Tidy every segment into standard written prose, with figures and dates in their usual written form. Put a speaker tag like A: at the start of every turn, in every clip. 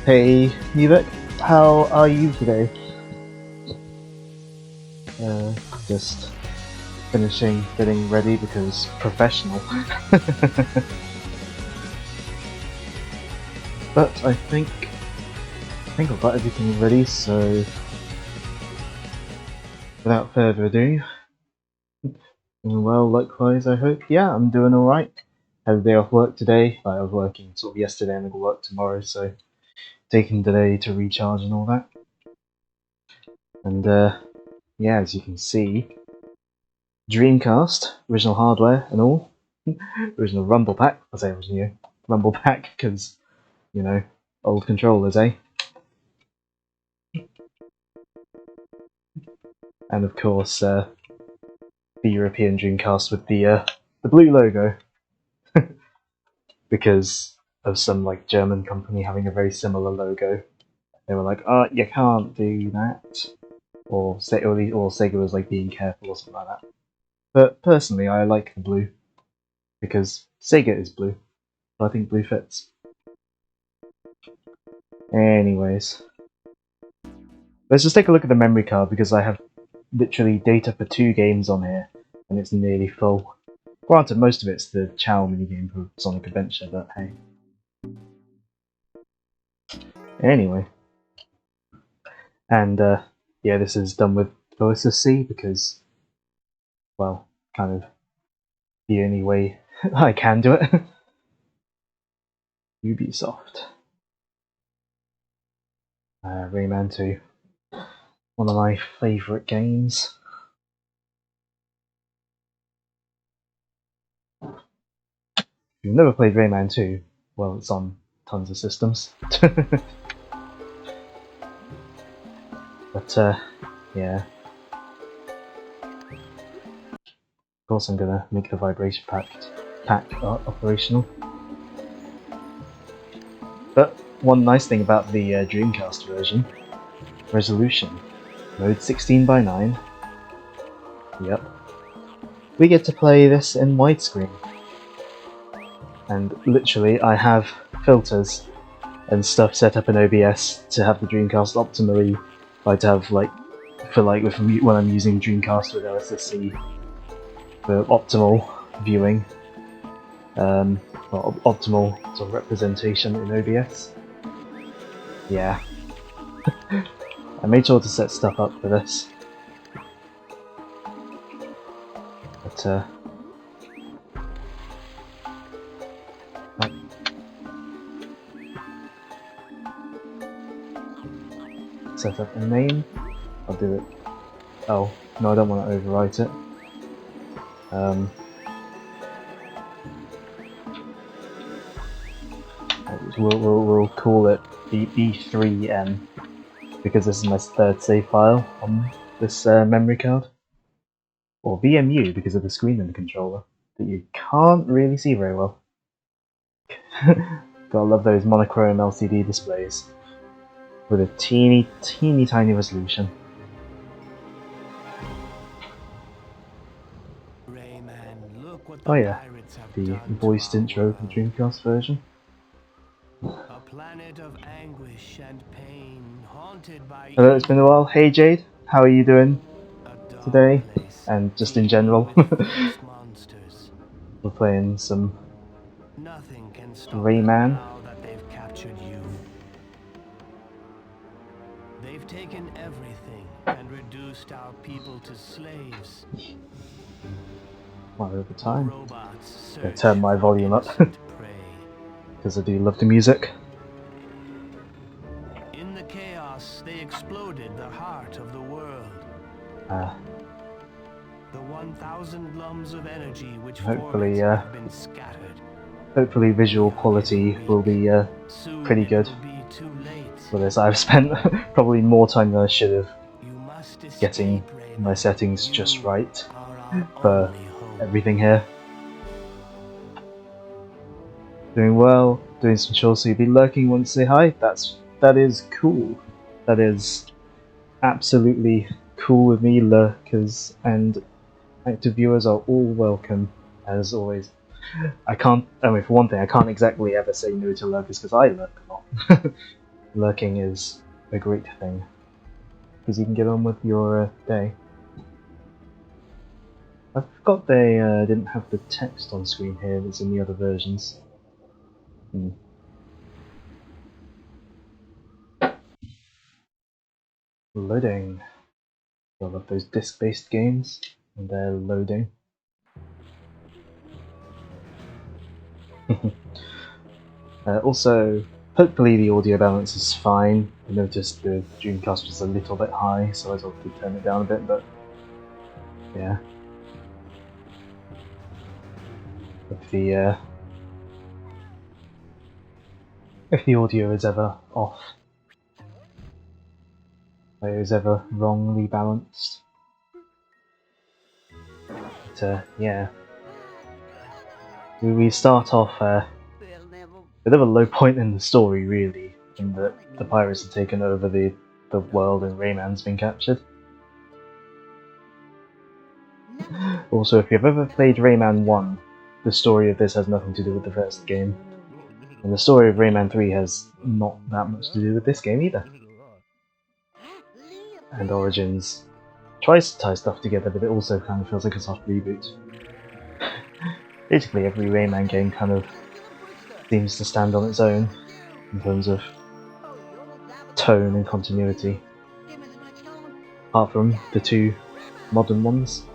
A: Hey, Yvette, how are you today? Just finishing getting ready because professional. But I think I've got everything ready, so without further ado, well, likewise I hope. Yeah, I'm doing alright. Had a day off work today. I was working sort of yesterday and I got work tomorrow, so taking the day to recharge and all that. And yeah, as you can see, Dreamcast, original hardware and all. Original Rumble Pack. I say original Rumble Pack because, you know, old controllers, eh? And of course, the European Dreamcast with the blue logo, because of some like German company having a very similar logo. They were like, "Oh, you can't do that," or Sega was like being careful or something like that. But personally, I like the blue because Sega is blue. So I think blue fits. Anyways, let's just take a look at the memory card because I have literally data for 2 games on here, and it's nearly full. Granted, most of it's the Chow minigame for Sonic Adventure, but hey. Anyway. And yeah, this is done with C because, well, kind of the only way I can do it. Ubisoft. Rayman 2. One of my favourite games. If you've never played Rayman 2, well, it's on tons of systems. But yeah. Of course I'm gonna make the vibration pack operational. But one nice thing about the Dreamcast version, resolution, mode 16:9. Yep. We get to play this in widescreen. And literally I have filters and stuff set up in OBS to have the Dreamcast optimally, like to have like when I'm using Dreamcast with LSSC for optimal viewing, optimal sort of representation in OBS. Yeah. I made sure to set stuff up for this. But set up a name. I'll do it. Oh, no, I don't want to overwrite it. We'll call it B3N because this is my 3rd save file on this memory card. Or VMU because of the screen in the controller that you can't really see very well. Gotta love those monochrome LCD displays with a teeny tiny resolution.
B: Rayman, look what
A: Oh yeah, the voiced intro of the Dreamcast version.
B: A planet of anguish and pain, haunted by
A: Hello, it's been a while. Hey Jade, how are you doing today? And just in general. We're playing some
B: Nothing can stop
A: Rayman.
B: now that they've captured you. They've taken everything and reduced our people to slaves.
A: One over time.
B: Robots
A: I'm gonna turn my volume up because I do love the music.
B: In the chaos, they exploded the heart of the world. The 1,000 lumps of energy which
A: Hopefully,
B: have been scattered.
A: Hopefully visual quality will be pretty good for this. I've spent probably more time than I should have getting my settings just right for everything here. Doing well, doing some chores, so you'll be lurking, want to say hi? That is cool. That is absolutely cool with me. Lurkers and active viewers are all welcome, as always. For one thing, I can't exactly ever say no to lurkers because I lurk a lot. lurking is a great thing, because you can get on with your day. I forgot they didn't have the text on screen here that's in the other versions. Loading. I love those disc-based games, and they're loading. Also, hopefully the audio balance is fine. I noticed the Dreamcast was a little bit high, so I thought to turn it down a bit, but yeah. If the audio is ever off, or is ever wrongly balanced. But yeah. We start off a bit of a low point in the story, really, in that the pirates have taken over the world and Rayman's been captured. Also, if you've ever played Rayman 1, the story of this has nothing to do with the first game. And the story of Rayman 3 has not that much to do with this game either. And Origins tries to tie stuff together, but it also kind of feels like a soft reboot. Basically, every Rayman game kind of seems to stand on its own in terms of tone and continuity, apart from the two modern ones.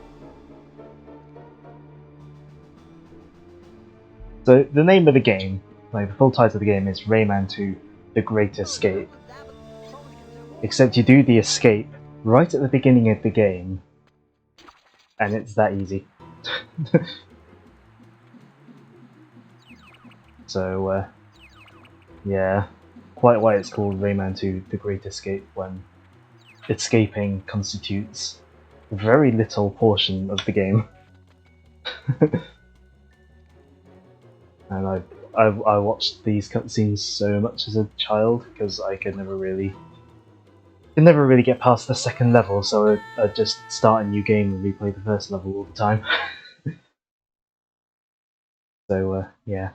A: So the name of the game, like the full title of the game, is Rayman 2: The Great Escape. Except you do the escape right at the beginning of the game, and it's that easy. So, yeah, quite why it's called Rayman 2: The Great Escape, when escaping constitutes a very little portion of the game. And I watched these cutscenes so much as a child because I could never really get past the second level, so I'd just start a new game and replay the first level all the time. So yeah.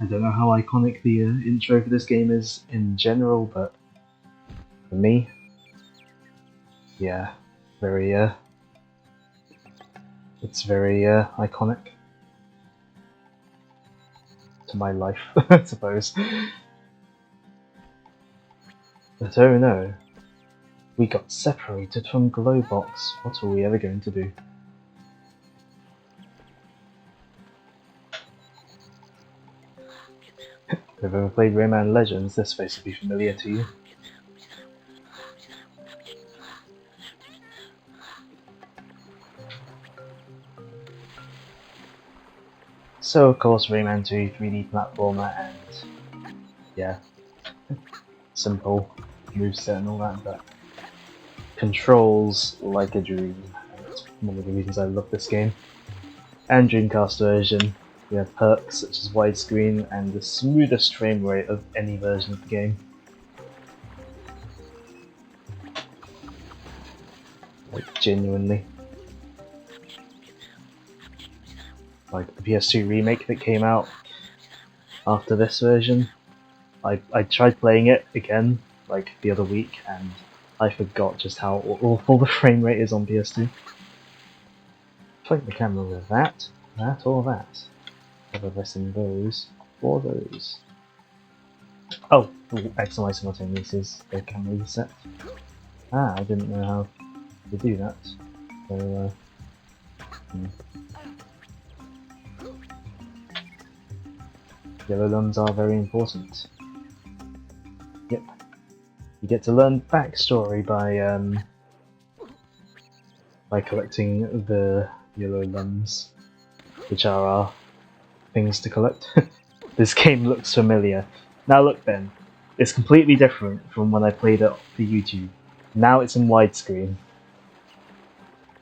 A: I don't know how iconic the intro for this game is in general, but for me, yeah, it's very iconic to my life, I suppose. But oh no, we got separated from Glowbox. What are we ever going to do? If you've ever played Rayman Legends, this face will be familiar to you. So of course Rayman 2, 3D platformer, and yeah, simple moveset and all that, but controls like a dream. And that's one of the reasons I love this game. And Dreamcast version, we have perks such as widescreen and the smoothest frame rate of any version of the game. Like, genuinely. Like the PS2 remake that came out after this version, I tried playing it again like the other week and I forgot just how awful the frame rate is on PS2. Point the camera with that or that. Have a pressing those or those. Oh, XY simultaneous is the camera reset. I didn't know how to do that. So, Yellow lungs are very important. Yep. You get to learn backstory by collecting the yellow lungs, which are our things to collect. This game looks familiar. Now look then, it's completely different from when I played it for YouTube. Now it's in widescreen.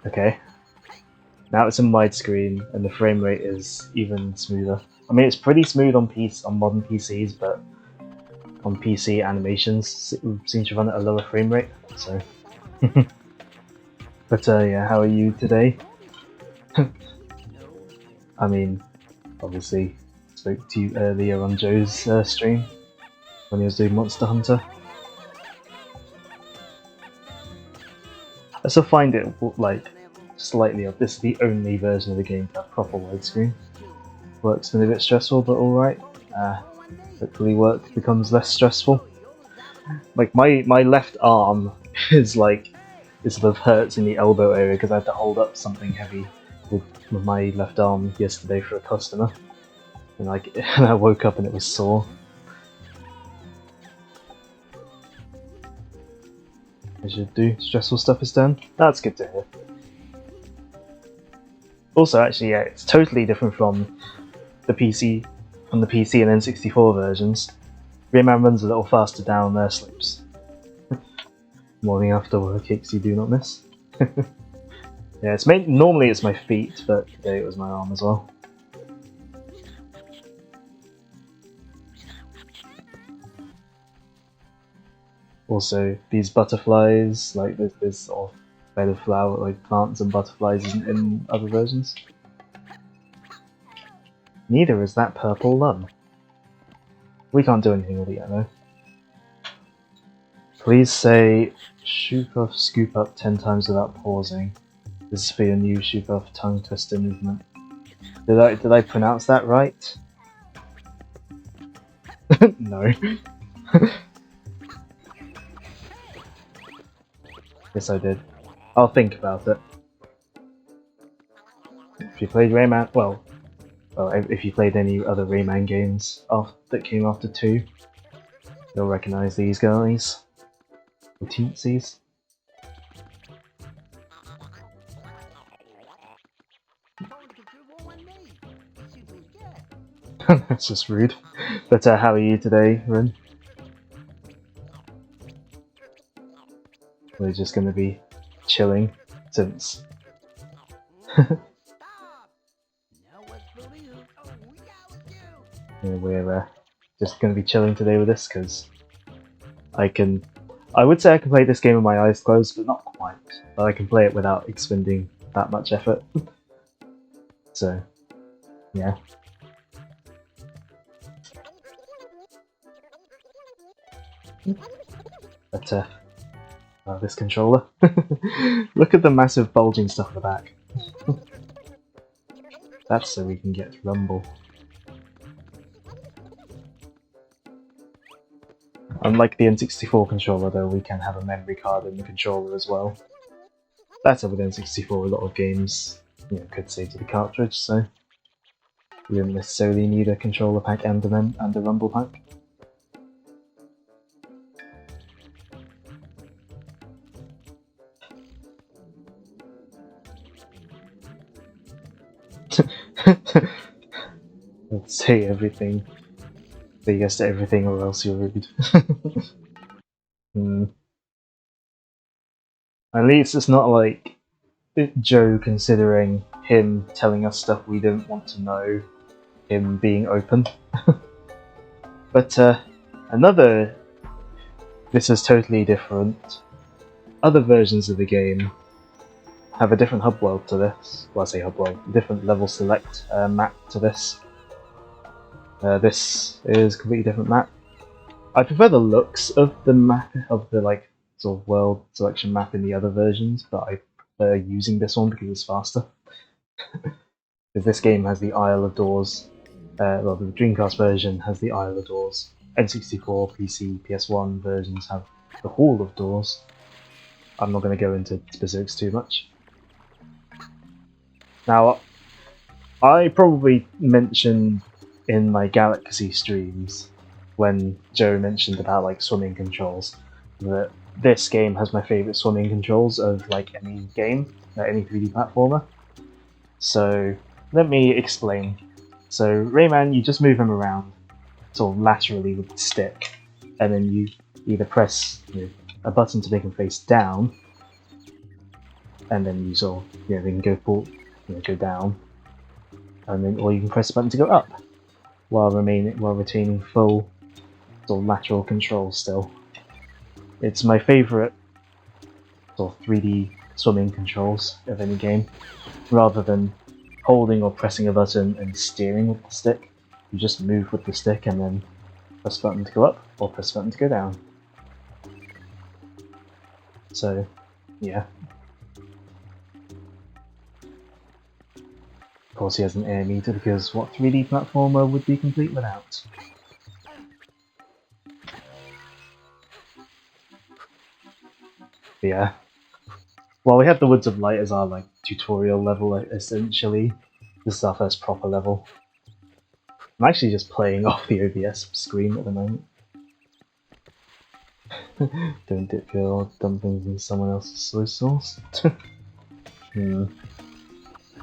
A: Okay. Now it's in widescreen and the frame rate is even smoother. I mean, it's pretty smooth on modern PCs, but on PC animations seem to run at a lower frame rate. So, but yeah, how are you today? I mean, obviously, it's spoke to you earlier on Joe's stream when he was doing Monster Hunter. I still find it like slightly odd. This is the only version of the game to have proper widescreen. Work's been a bit stressful, but alright. Hopefully work becomes less stressful. Like my left arm is like, it sort of hurts in the elbow area because I had to hold up something heavy with my left arm yesterday for a customer. And like, and I woke up and it was sore. As you do, stressful stuff is done. That's good to hear. Also, actually, yeah, it's totally different from the PC and N64 versions. Rayman runs a little faster down their slopes. Morning after work aches you do not miss. Yeah, normally it's my feet, but today it was my arm as well. Also, these butterflies, like this sort of bed of flower, like plants and butterflies isn't in other versions. Neither is that purple lum. We can't do anything with it yet though. Please say scoop up 10 times without pausing. This is for your new shoop off tongue twister movement. Did I pronounce that right? No. Yes, I did. I'll think about it. If you played Rayman, well, if you played any other Rayman games that came after 2, you'll recognise these guys. The teensies. That's just rude. But how are you today, Rin? We're just going to be chilling since we're just going to be chilling today with this because I would say I can play this game with my eyes closed, but not quite. But I can play it without expending that much effort. So, yeah. But this controller. Look at the massive bulging stuff at the back. That's so we can get rumble. Unlike the N64 controller though, we can have a memory card in the controller as well. That's with N64, a lot of games could save to the cartridge, so you don't necessarily need a controller pack and a rumble pack. Let's say everything. Say yes to everything or else you're rude. At least it's not like Joe considering him telling us stuff we don't want to know, him being open. But this is totally different. Other versions of the game have a different hub world to this. Well, I say hub world, a different level select map to this. This is a completely different map. I prefer the looks of the map, of the sort of world selection map in the other versions, but I prefer using this one because it's faster. Because this game has the Isle of Doors. Well, the Dreamcast version has the Isle of Doors. N64, PC, PS1 versions have the Hall of Doors. I'm not going to go into specifics too much. Now, I probably mentioned in my Galaxy streams, when Joe mentioned about swimming controls, that this game has my favourite swimming controls of any game, any 3D platformer. So let me explain. So Rayman, you just move him around sort of laterally with the stick, and then you either press a button to make him face down, and then you sort of then go down, and then or you can press a button to go up, while retaining full sort of lateral control still. It's my favourite sort of 3D swimming controls of any game, rather than holding or pressing a button and steering with the stick. You just move with the stick and then press button to go up or press button to go down. So, yeah. Of course he has an air meter because what 3D platformer would be complete without? But yeah. Well, we have the Woods of Light as our like tutorial level essentially. This is our first proper level. I'm actually just playing off the OBS screen at the moment. Don't dip your dumplings in someone else's soy sauce.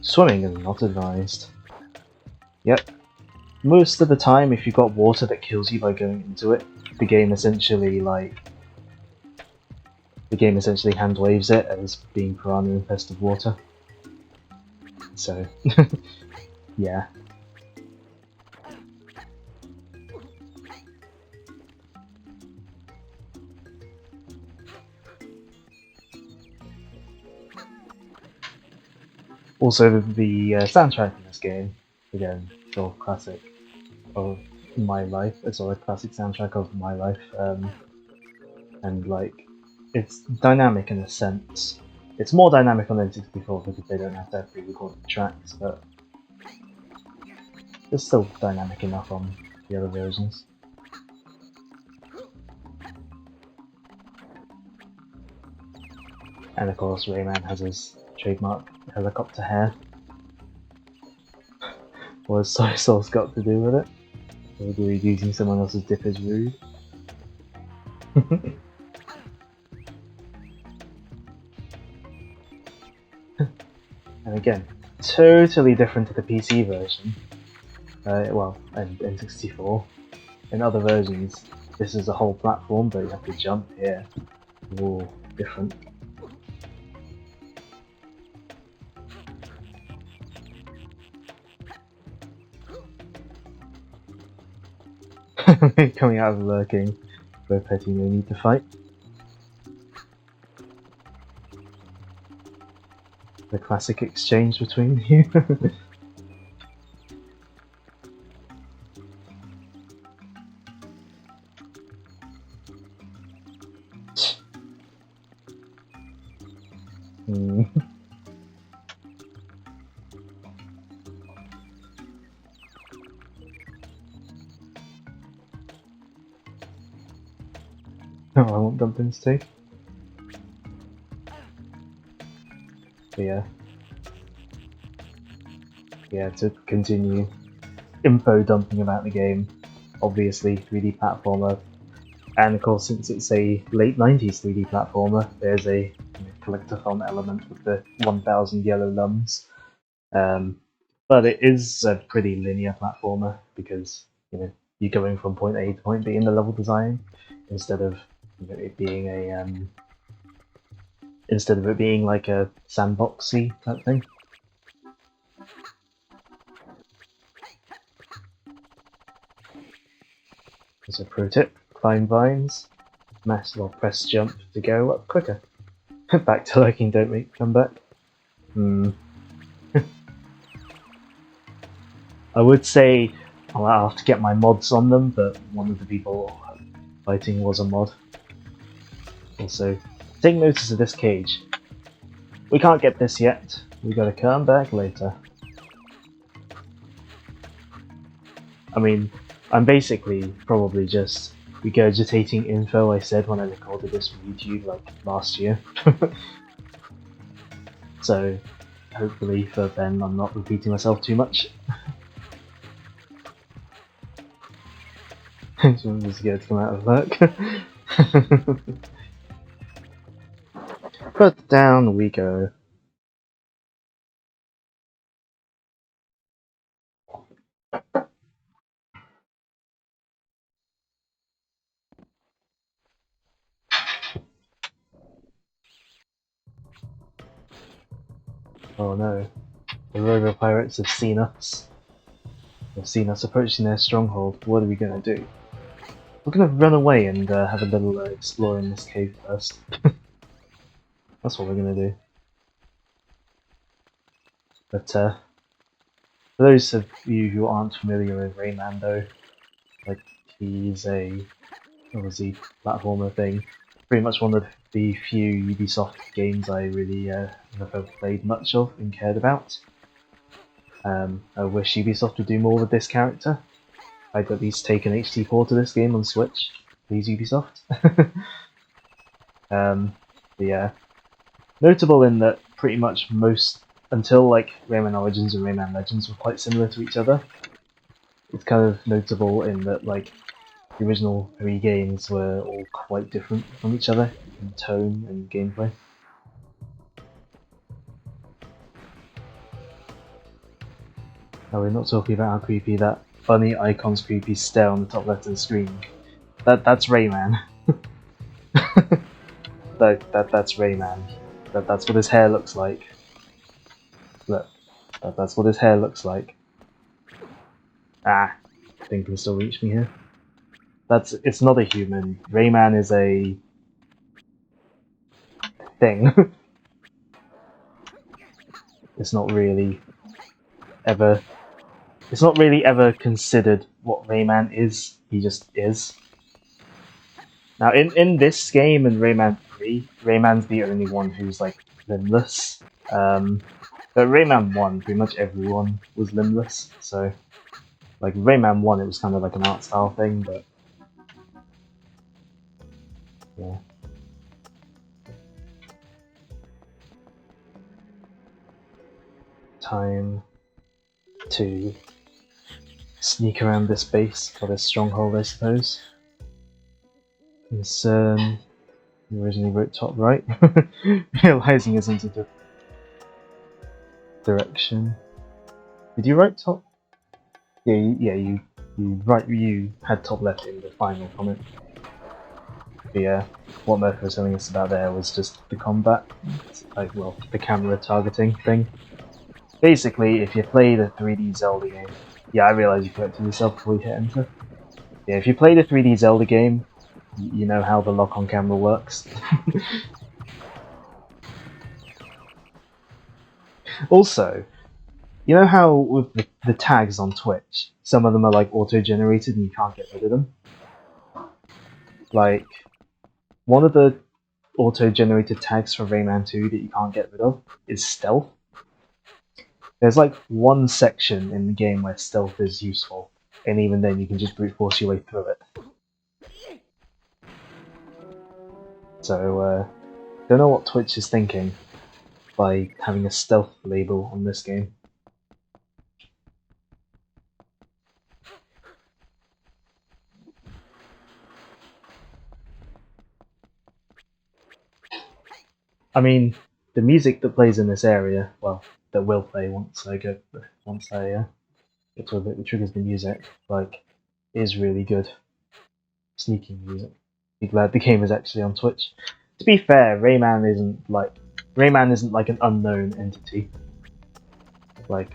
A: Swimming is not advised. Yep. Most of the time, if you've got water that kills you by going into it, the game essentially hand waves it as being piranha infested water. So, yeah. Also, the soundtrack in this game, again, it's all classic of my life. It's all a classic soundtrack of my life, and like, it's dynamic in a sense. It's more dynamic on N64 because they don't have to have pre-recorded tracks, but it's still dynamic enough on the other versions. And of course, Rayman has his trademark helicopter hair. What has soy sauce got to do with it? Or do we using someone else's dip is rude? And again, totally different to the PC version. Well, and N64. In other versions, this is a whole platform, but you have to jump here. Ooh, different. Coming out of lurking, where Petty may need to fight. The classic exchange between you. Oh, I want dumplings too. But yeah, to continue info dumping about the game, obviously 3D platformer, and of course since it's a late 90s 3D platformer, there's a collectathon element with the 1000 yellow lums. But it is a pretty linear platformer because you're going from point A to point B in the level design instead of it being like a sandboxy type thing. As a pro tip, climb vines, press jump to go up quicker. Back to lurking, don't make comeback. I would say I'll have to get my mods on them, but one of the people fighting was a mod. Also, take notice of this cage. We can't get this yet. We gotta come back later. I mean, I'm basically probably just regurgitating info I said when I recorded this for YouTube like last year. So, hopefully for Ben I'm not repeating myself too much. I'm just scared to come out of work. But down we go. Oh no, the robo pirates have seen us. They've seen us approaching their stronghold. What are we gonna do? We're gonna run away and have a little explore in this cave first. That's what we're gonna do. But For those of you who aren't familiar with Rayman though, like he's a obviously platformer thing. Pretty much one of the few Ubisoft games I really never played much of and cared about. I wish Ubisoft would do more with this character. I'd at least take an HD port to this game on Switch. Please, Ubisoft. But yeah, notable in that pretty much most, until like Rayman Origins and Rayman Legends were quite similar to each other. It's kind of notable in that like the original 3 games were all quite different from each other in tone and gameplay. Now we're not talking about how creepy that funny icons creepy stare on the top left of the screen. That's Rayman. That's Rayman. That's what his hair looks like. Look, that's what his hair looks like. Ah, thing can still reach me here. It's not a human. Rayman is a thing. It's not really ever considered what Rayman is. He just is. Now in this game and Rayman 3, Rayman's the only one who's like limbless. But Rayman 1, pretty much everyone was limbless, so like Rayman 1 it was kind of like an art style thing, but yeah. Time to sneak around this base, or this stronghold I suppose. Concern, you originally wrote top right, realizing it's into the direction. Did you write top? Yeah, you had top left in the final comment. But yeah, what Murphy was telling us about there was just the combat, like, well, the camera targeting thing. Basically, if you play the 3D Zelda game, yeah, I realise you corrected yourself before you hit enter. Yeah, if you play the 3D Zelda game, you know how the lock on camera works. Also, you know how with the tags on Twitch, some of them are like auto-generated and you can't get rid of them? Like, one of the auto-generated tags for Rayman 2 that you can't get rid of is stealth. There's like one section in the game where stealth is useful, and even then you can just brute force your way through it. So, don't know what Twitch is thinking by having a stealth label on this game. I mean, the music that plays in this area, well, that will play once I get to a bit that triggers the music, like, is really good. Sneaking music. Be glad the game is actually on Twitch. To be fair, Rayman isn't like an unknown entity. Like,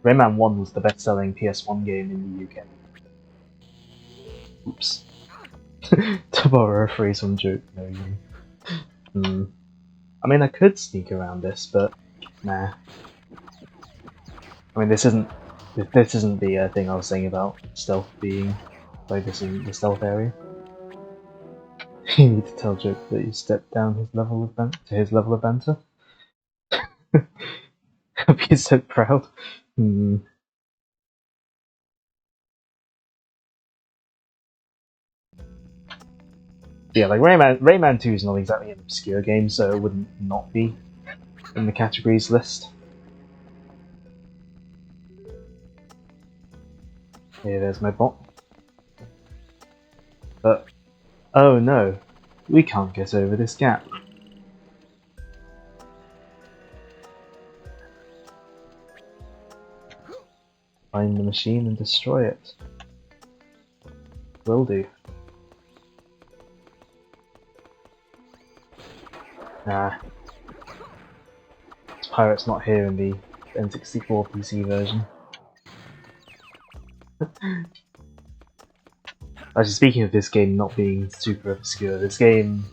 A: Rayman 1 was the best-selling PS1 game in the UK. Oops. To borrow a phrase from Joke, no you. I mean, I could sneak around this, but nah. I mean, this isn't the thing I was saying about stealth being focusing the stealth area. You need to tell Joke that you stepped down his level of banter. I'd be so proud. Yeah, like Rayman 2 is not exactly an obscure game, so it wouldn't not be in the categories list. Here, there's my bot. But, oh no, we can't get over this gap. Find the machine and destroy it. Will do. Nah. This pirate's not here in the N64 PC version. Actually, speaking of this game not being super obscure, this game,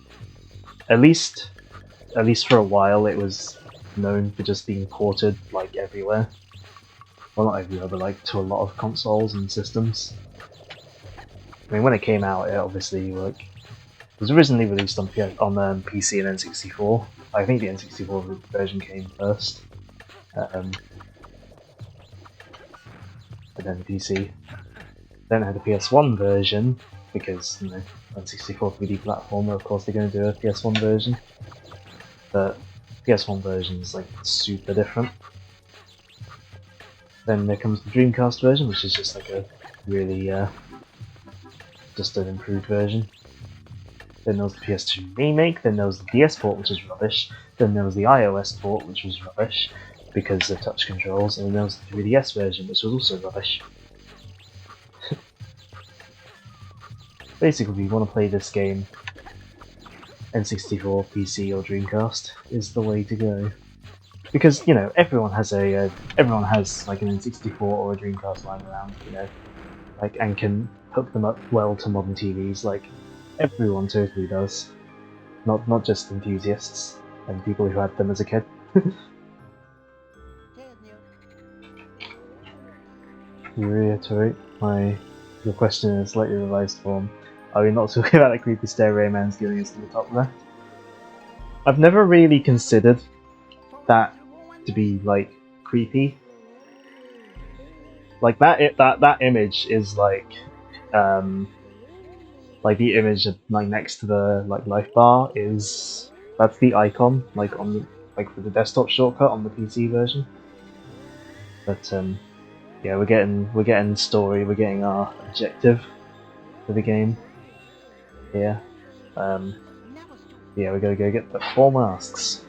A: at least for a while, it was known for just being ported like everywhere. well, not everywhere, but like to a lot of consoles and systems. I mean, when it came out, it obviously it was originally released on PC and N64. I think the N64 version came first, but then the PC. Then it had the PS1 version because N64 3D platformer. Of course, they're going to do a PS1 version, but PS1 version is like super different. Then there comes the Dreamcast version, which is just like a really just an improved version. Then there was the PS2 remake, then there was the DS port, which is rubbish, then there was the iOS port, which was rubbish because of touch controls, and then there was the 3DS version, which was also rubbish. Basically, if you want to play this game, N64, PC, or Dreamcast is the way to go. Because, everyone has like an N64 or a Dreamcast lying around, and can hook them up well to modern TVs, like everyone totally does. Not just enthusiasts and people who had them as a kid. To reiterate your question in a slightly revised form, are we not talking about the creepy stare Rayman's giving us to the top left? I've never really considered that to be like creepy. Like that image is like the image of, next to the life bar that's the icon on the for the desktop shortcut on the PC version. But yeah, we're getting story, we're getting our objective for the game. Yeah. Yeah, we're gonna go get the 4 masks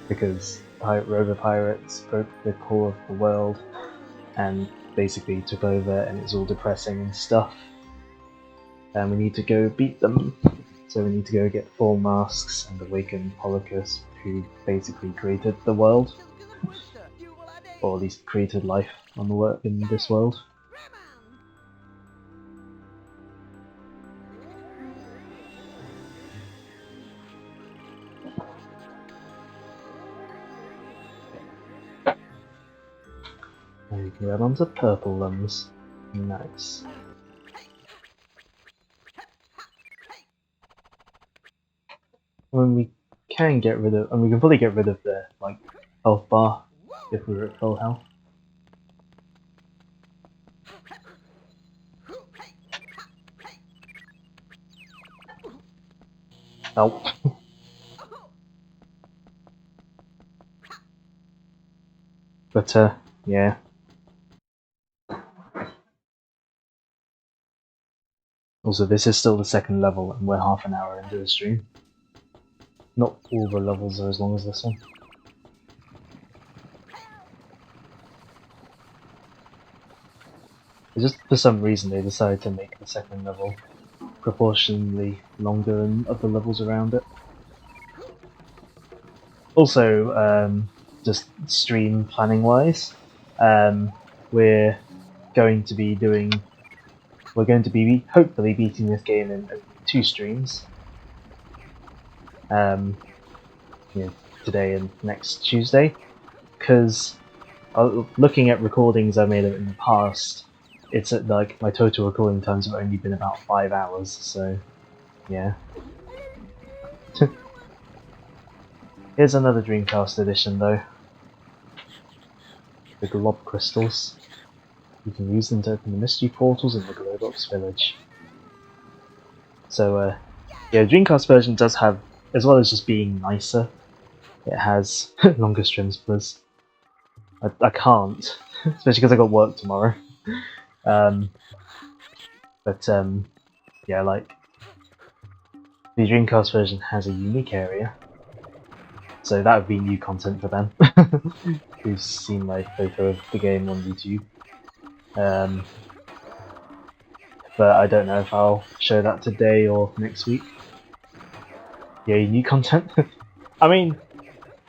A: because Rover Pirates broke the core of the world and basically took over, and it's all depressing and stuff. And we need to go beat them. So we need to go get 4 masks and awaken Holocaust, who basically created the world, or at least created life in this world. There you go, onto purple ones. Nice. We can get rid of, and we can fully get rid of the health bar if we were at full health. Oh. But yeah. Also, this is still the second level, and we're half an hour into the stream. Not all the levels are as long as this one. Just for some reason they decided to make the second level proportionally longer than other levels around it. Also, just stream planning wise, we're going to be hopefully beating this game in 2 streams. Today and next Tuesday, because looking at recordings I made in the past, it's at my total recording times have only been about 5 hours, so yeah. Here's another Dreamcast edition though. The glob crystals. You can use them to open the mystery portals in the Glowbox village. So yeah, Dreamcast version does have, as well as just being nicer, it has longer stream splits. I can't, especially because I got work tomorrow. But yeah, the Dreamcast version has a unique area, so that would be new content for them who's seen my photo of the game on YouTube. But I don't know if I'll show that today or next week. Yeah, new content. I mean,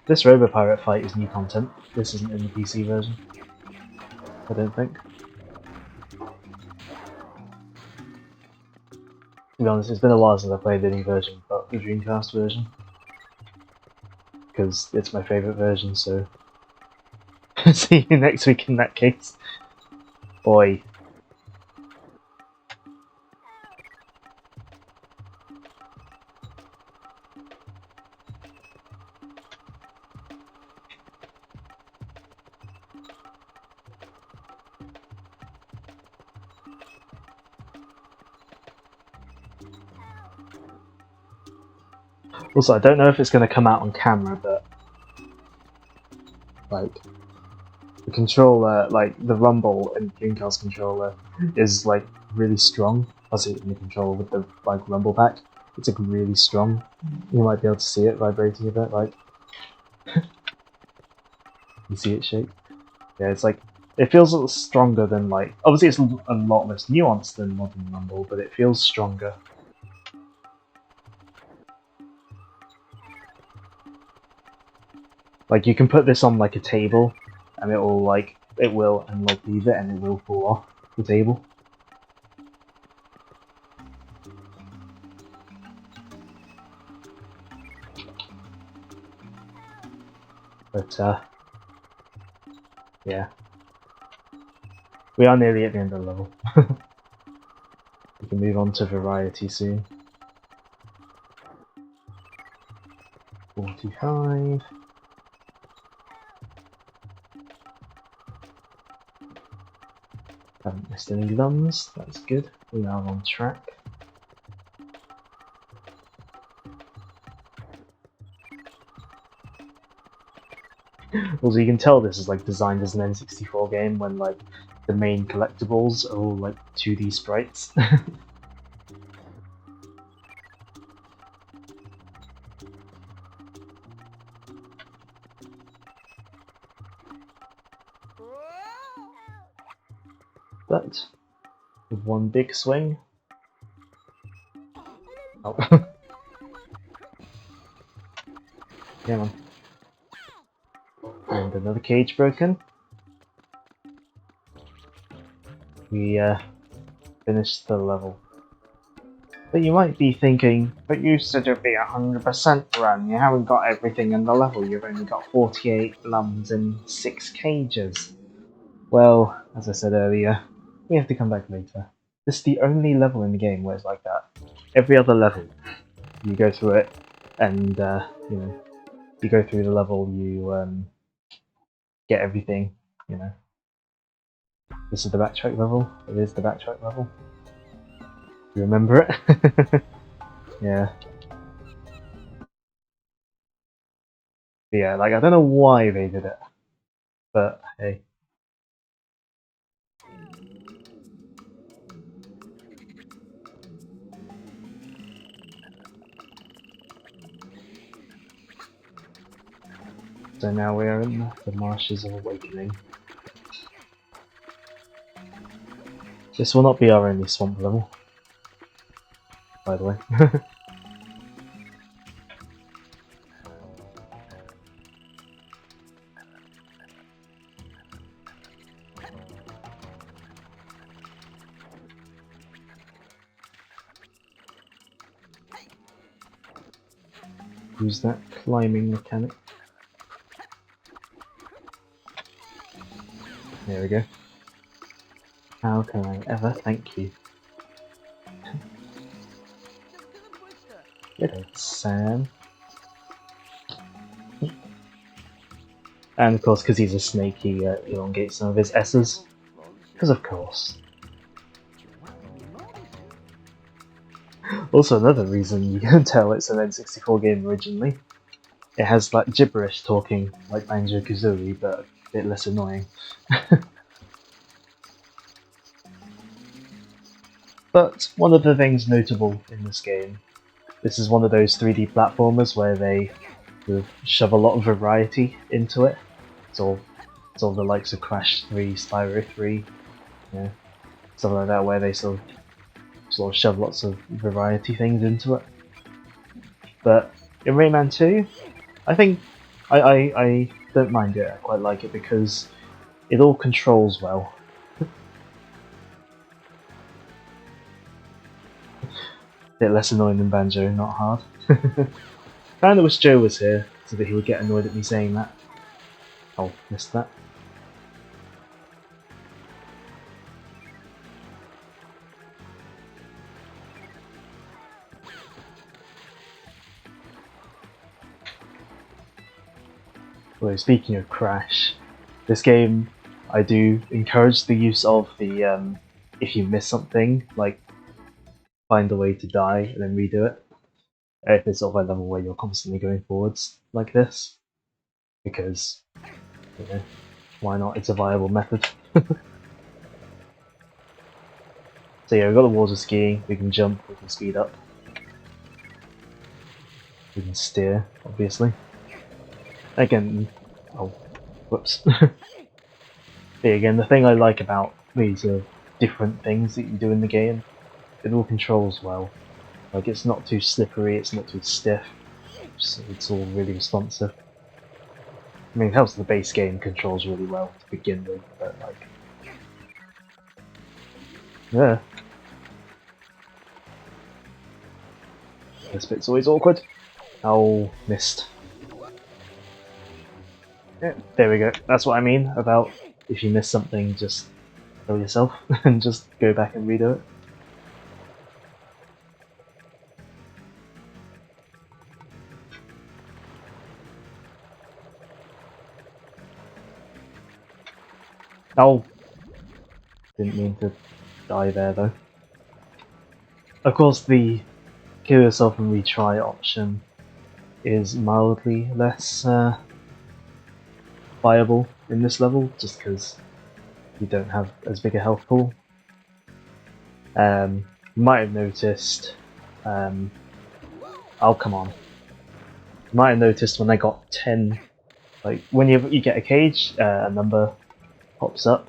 A: this Robo Pirate fight is new content. This isn't in the PC version, I don't think. To be honest, it's been a while since I played any version but the Dreamcast version, because it's my favourite version, so See you next week in that case. Boy. Also, I don't know if it's going to come out on camera, but like the controller, like the rumble in the Dreamcast controller, is like really strong. I see it in the controller with the like rumble pack. It's like really strong. You might be able to see it vibrating a bit, like you see it shake. Yeah, it's like it feels a little stronger than like. Obviously, it's a lot less nuanced than modern rumble, but it feels stronger. Like you can put this on like a table, and it will and like leave it, and it will fall off the table. But yeah, we are nearly at the end of the level. We can move on to variety soon. 45. Haven't missed any lungs, that's good. We are on track. Also, you can tell this is like designed as an N64 game when like the main collectibles are all like 2D sprites. But with one big swing. Oh. Come on. And another cage broken. We finished the level. But you might be thinking, but you said it'd be 100% run. You haven't got everything in the level. You've only got 48 lums and 6 cages. Well, as I said earlier, we have to come back later. This is the only level in the game where it's like that. Every other level, you go through it, and you know, you go through the level, you get everything. You know, this is the backtrack level. It is the backtrack level. You remember it? Yeah. But yeah, like I don't know why they did it, but hey. So now we are in the Marshes of Awakening. This will not be our only swamp level, by the way. Use that climbing mechanic. There we go. How can I ever thank you? Good old Sam. And of course, because he's a snake, he elongates some of his S's. Because of course. Also, another reason you can tell it's an N64 game originally. It has like gibberish talking like Banjo-Kazooie, but a bit less annoying. But one of the things notable in this game, this is one of those 3D platformers where they sort of shove a lot of variety into it. It's all the likes of Crash 3, Spyro 3, yeah, stuff like that, where they sort of shove lots of variety things into it. But in Rayman 2, I think I don't mind it. I quite like it because it all controls well. Bit less annoying than Banjo, not hard. Kinda wish Joe was here so that he would get annoyed at me saying that. Oh, missed that. Although speaking of Crash, this game, I do encourage the use of the if you miss something, like find a way to die and then redo it. If it's sort of a level where you're constantly going forwards like this, because you know, why not? It's a viable method. So yeah, we've got the water skiing. We can jump. We can speed up. We can steer, obviously. Again, oh, whoops. Yeah, again, the thing I like about these different things that you do in the game, it all controls well. Like, it's not too slippery, it's not too stiff, it's all really responsive. I mean, it helps the base game controls really well to begin with, but like... Yeah. This bit's always awkward. Oh, missed. Yeah, there we go. That's what I mean about if you miss something, just kill yourself and just go back and redo it. Oh! Didn't mean to die there though. Of course, the kill yourself and retry option is mildly less viable in this level, just because you don't have as big a health pool. You might have noticed. Oh, come on. You might have noticed when I got 10, like when you get a cage, a number pops up,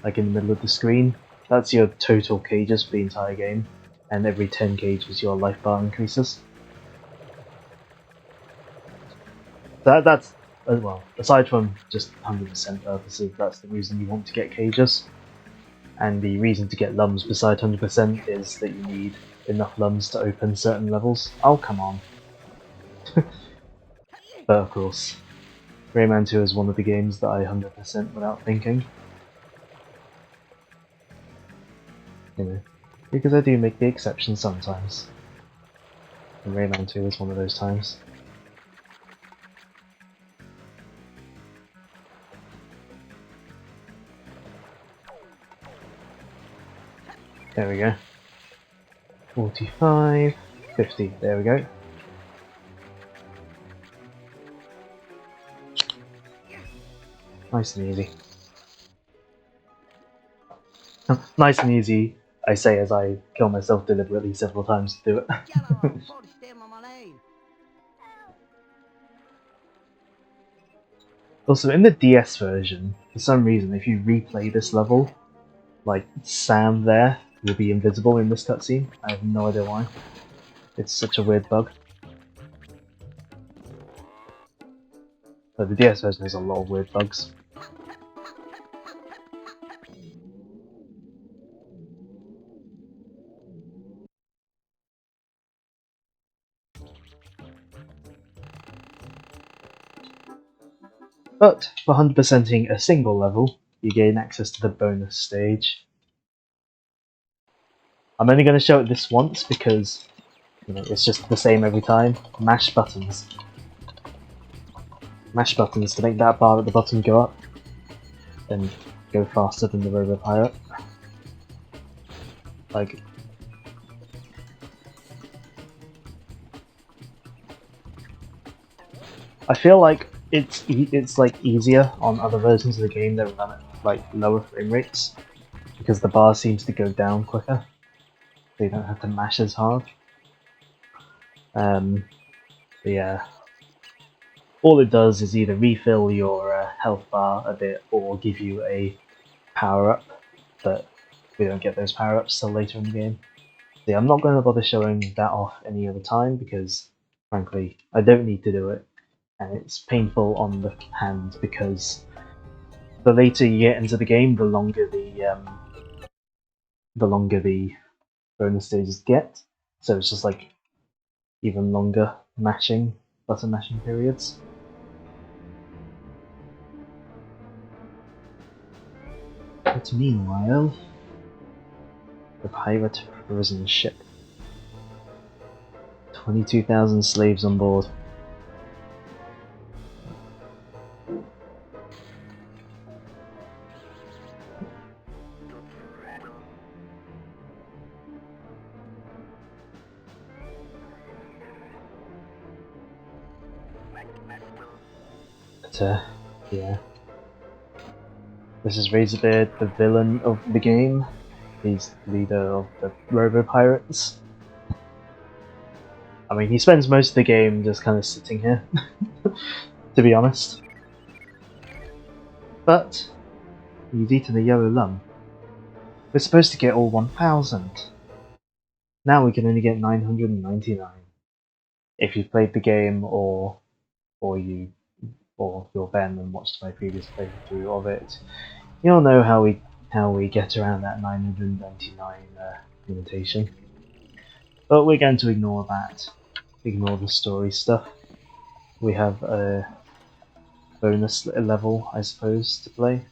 A: like in the middle of the screen. That's your total cages for the entire game, and every 10 cages your life bar increases. That's well, aside from just 100% purposes, that's the reason you want to get cages. And the reason to get lums beside 100% is that you need enough lums to open certain levels. Oh, come on. But of course, Rayman 2 is one of the games that I 100% without thinking. You know, because I do make the exception sometimes. And Rayman 2 is one of those times. There we go. 45, 50, there we go. Nice and easy. Nice and easy, I say as I kill myself deliberately several times to do it. Also, in the DS version, for some reason, if you replay this level, like, Sam there will be invisible in this cutscene. I have no idea why. It's such a weird bug. But the DS version has a lot of weird bugs. But for 100%ing a single level, you gain access to the bonus stage. I'm only going to show it this once because it's just the same every time. Mash buttons. Mash buttons to make that bar at the bottom go up, then go faster than the Robo Pirate. Like, I feel like it's like easier on other versions of the game that run at like lower frame rates because the bar seems to go down quicker. So you don't have to mash as hard. But yeah, all it does is either refill your health bar a bit or give you a power up, but we don't get those power ups till later in the game. So yeah, I'm not going to bother showing that off any other time because, frankly, I don't need to do it. And it's painful on the hand because the later you get into the game, the longer the bonus stages get. So it's just like even longer button mashing periods. But meanwhile, the pirate prison ship. 22,000 slaves on board. But yeah. This is Razorbeard, the villain of the game. He's the leader of the Robo-Pirates. I mean, he spends most of the game just kind of sitting here, to be honest. But he's eaten a yellow lung. We're supposed to get all 1,000. Now we can only get 999. If you've played the game or you're Ben and watched my previous playthrough of it, you'll know how we get around that 999 limitation. But we're going to ignore that. Ignore the story stuff. We have a bonus level, I suppose, to play.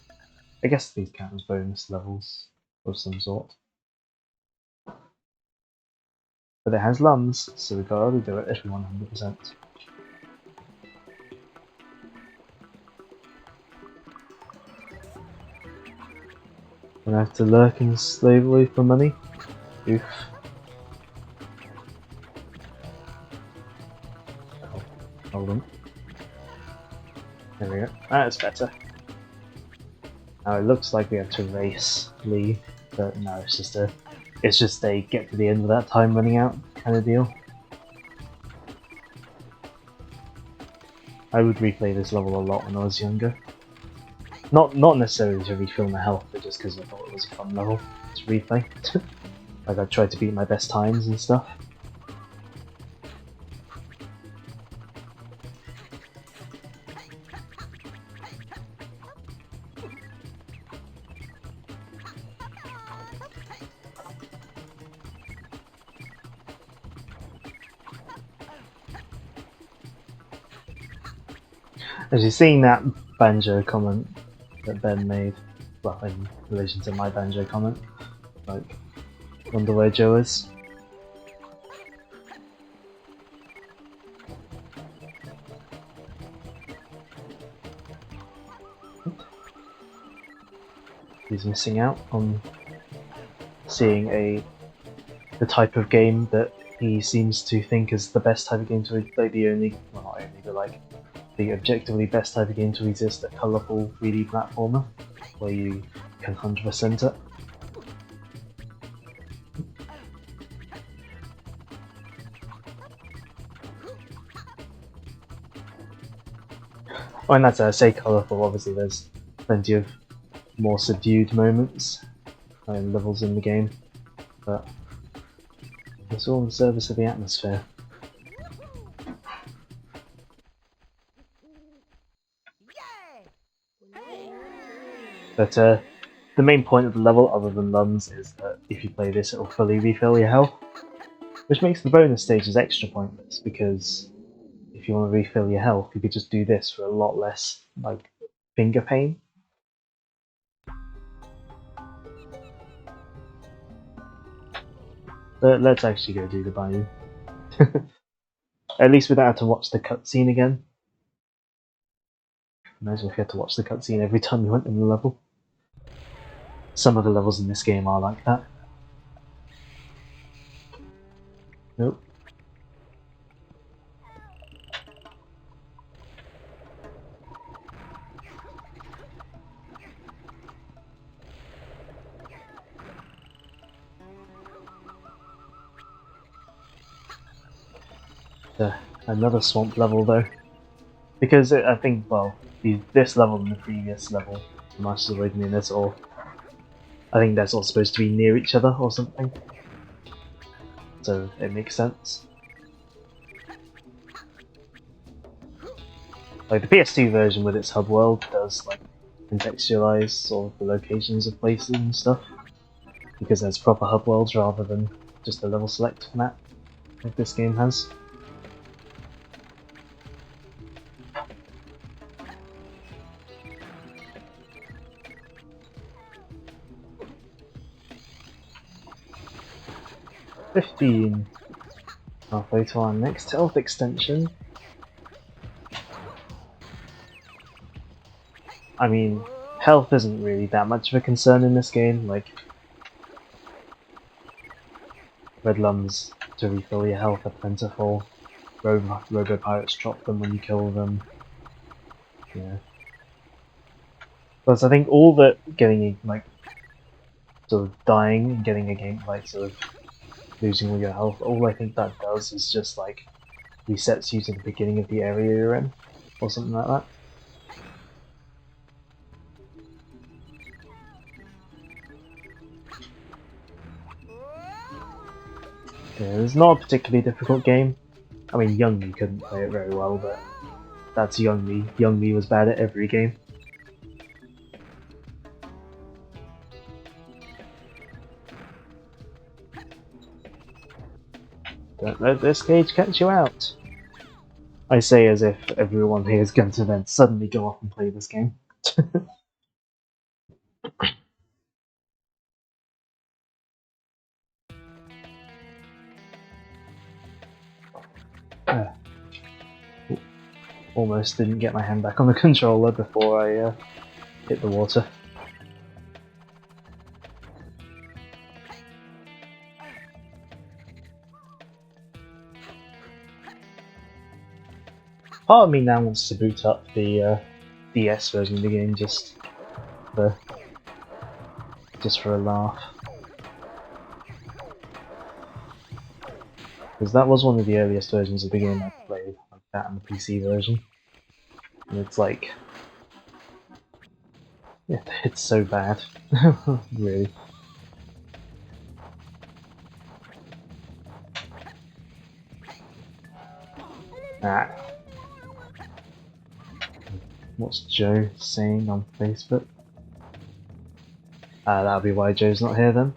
A: I guess these count as bonus levels of some sort. But it has lungs, so we've got to do it every 100%. Gonna have to lurk and slave away for money. Oof. Oh, hold on. There we go. That's better. Now it looks like we have to race Lee, but no, it's just a get to the end of that time running out kind of deal. I would replay this level a lot when I was younger. Not necessarily to refill my health, but just because I thought it was a fun level to replay. Like I tried to beat my best times and stuff. As you've seen that banjo comment that Ben made, well, in relation to my banjo comment, like, wonder where Joe is. He's missing out on seeing the type of game that he seems to think is the best type of game to play, the only, well not only, but like, the objectively best type of game to exist, a colourful 3D platformer, where you can 100% it. Oh, and that's I say colourful, obviously there's plenty of more subdued moments and levels in the game, but it's all in service of the atmosphere. But the main point of the level, other than lungs, is that if you play this, it'll fully refill your health, which makes the bonus stages extra pointless, because if you want to refill your health, you could just do this for a lot less, like, finger pain. But let's actually go do the bayou. At least we don't have to watch the cutscene again. Imagine if you had to watch the cutscene every time you went in the level. Some of the levels in this game are like that. Nope. Another swamp level though. Because I think, well, this level and the previous level, the Masters of Awakening, that's all. I think that's all supposed to be near each other or something. So it makes sense. Like the PS2 version with its hub world does like contextualize sort of the locations of places and stuff, because there's proper hub worlds rather than just a level select map like this game has. Halfway to our next health extension. I mean, health isn't really that much of a concern in this game, like red lungs to refill your health are plentiful, Robo Pirates drop them when you kill them. Yeah. Plus, I think all that getting like sort of dying and getting a game like sort of losing all your health, all I think that does is just like resets you to the beginning of the area you're in, or something like that. Yeah, it's not a particularly difficult game. I mean, young me couldn't play it very well, but that's young me. Young me was bad at every game. Don't let this cage catch you out. I say as if everyone here is going to then suddenly go off and play this game. Almost didn't get my hand back on the controller before I hit the water. Part of me now wants to boot up the DS version of the game just for a laugh. Because that was one of the earliest versions of the game I played, like that and the PC version. And it's like... yeah, it's so bad. Really. Ah. What's Joe saying on Facebook? That'll be why Joe's not here then.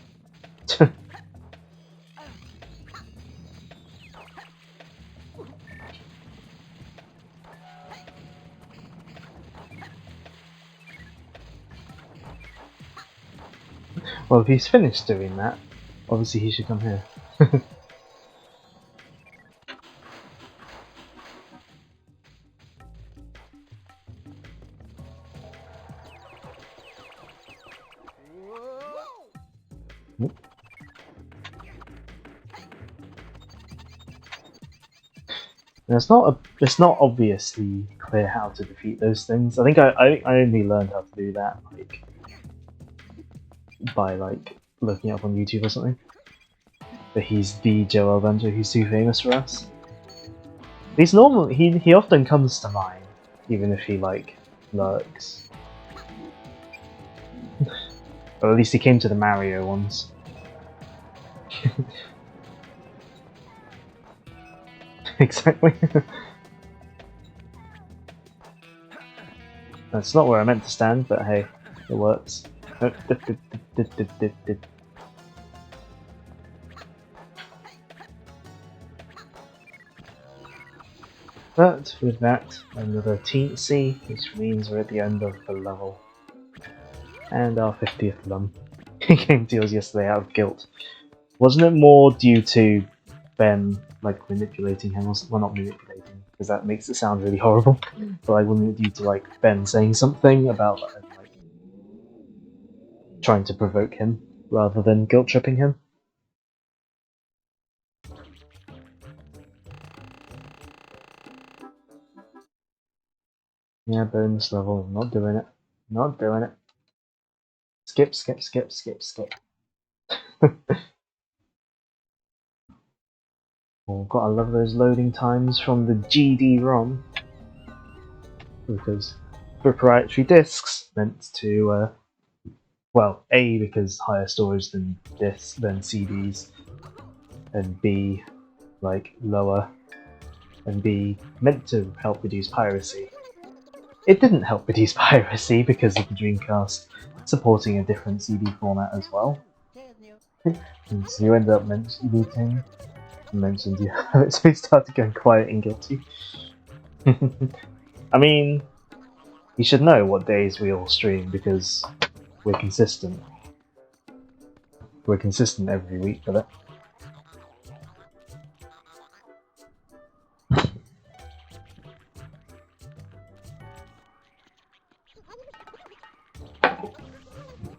A: Well, if he's finished doing that, obviously he should come here. It's not obviously clear how to defeat those things. I think I only learned how to do that like by like looking up on YouTube or something. But he's the Joe Albanjo who's too famous for us. He's normal. He often comes to mind, even if he like lurks. Or at least he came to the Mario ones. Exactly. That's not where I meant to stand, but hey, it works. But with that, another teensy, which means we're at the end of the level. And our 50th lum. He came to us yesterday out of guilt. Wasn't it more due to Ben like manipulating him? Well, not manipulating, because that makes it sound really horrible. But like, wasn't it due to like Ben saying something about like trying to provoke him rather than guilt tripping him? Yeah, bonus level. Not doing it. Not doing it. Skip, skip, skip, skip, skip. Oh, gotta love those loading times from the GD-ROM. Because proprietary discs meant to, well, A, because higher storage than discs, than CDs, and B, like, lower, and B, meant to help reduce piracy. It didn't help reduce piracy because of the Dreamcast supporting a different CD format as well. And so you end up mentioned yeah, so he started going quiet and guilty. I mean, you should know what days we all stream because we're consistent. We're consistent every week with it.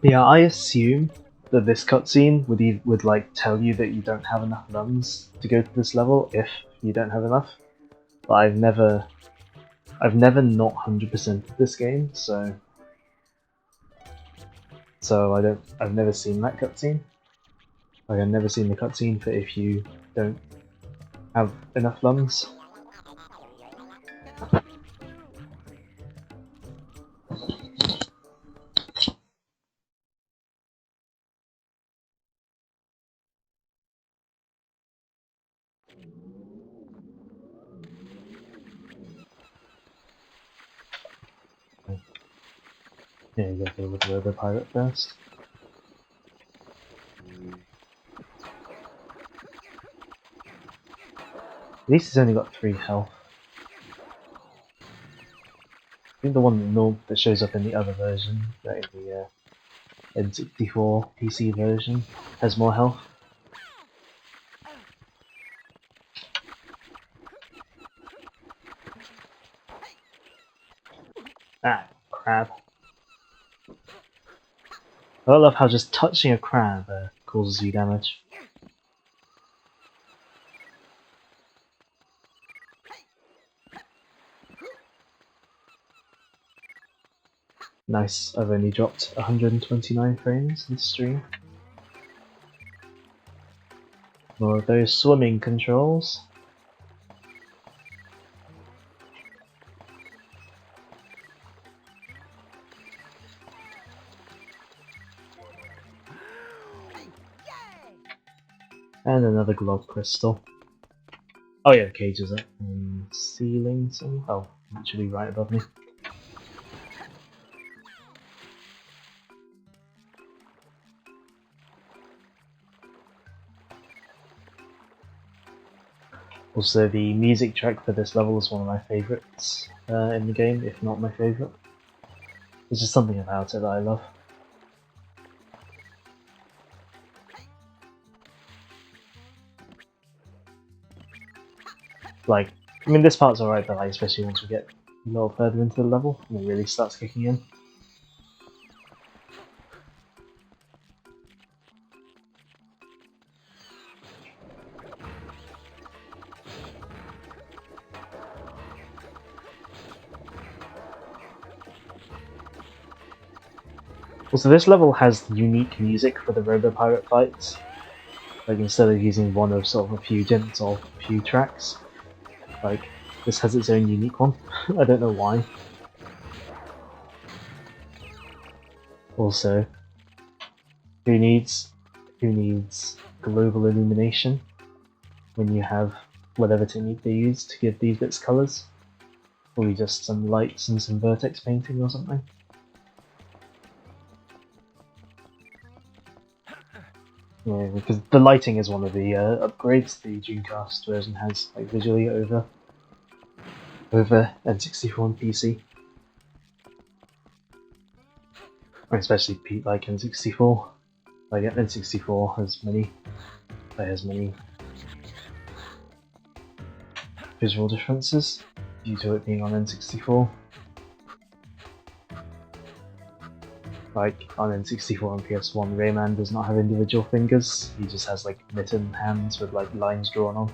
A: Yeah, I assume that this cutscene would like tell you that you don't have enough lums to go to this level if you don't have enough. But I've never I've never not 100%ed this game, so I've never seen that cutscene. Like, I've never seen the cutscene for if you don't have enough lungs. Yeah, you gotta go with the Robo Pirate first. At least he's only got 3 health. I think the one that shows up in the other version, in the N64 PC version, has more health. Ah, crab. I love how just touching a crab causes you damage. Nice, I've only dropped 129 frames this stream. More of those swimming controls. And another glob crystal. Oh yeah, the cage is up on the ceiling somehow. Oh, literally right above me. Also, the music track for this level is one of my favourites in the game, if not my favourite. There's just something about it that I love. Like, I mean, this part's alright, but like, especially once we get a little further into the level, and it really starts kicking in. Also, this level has unique music for the Robo Pirate fights. Like, instead of using one of sort of a few gents or a few tracks, like, this has its own unique one. I don't know why. Also, who needs global illumination when you have whatever technique they use to give these bits colours? Probably just some lights and some vertex painting or something. Yeah, because the lighting is one of the upgrades the Dreamcast version has, like, visually over N64 and PC. Or especially like N64. Like N64 has many visual differences due to it being on N64. Like, on N64 and PS1, Rayman does not have individual fingers, he just has like mitten hands with like lines drawn on.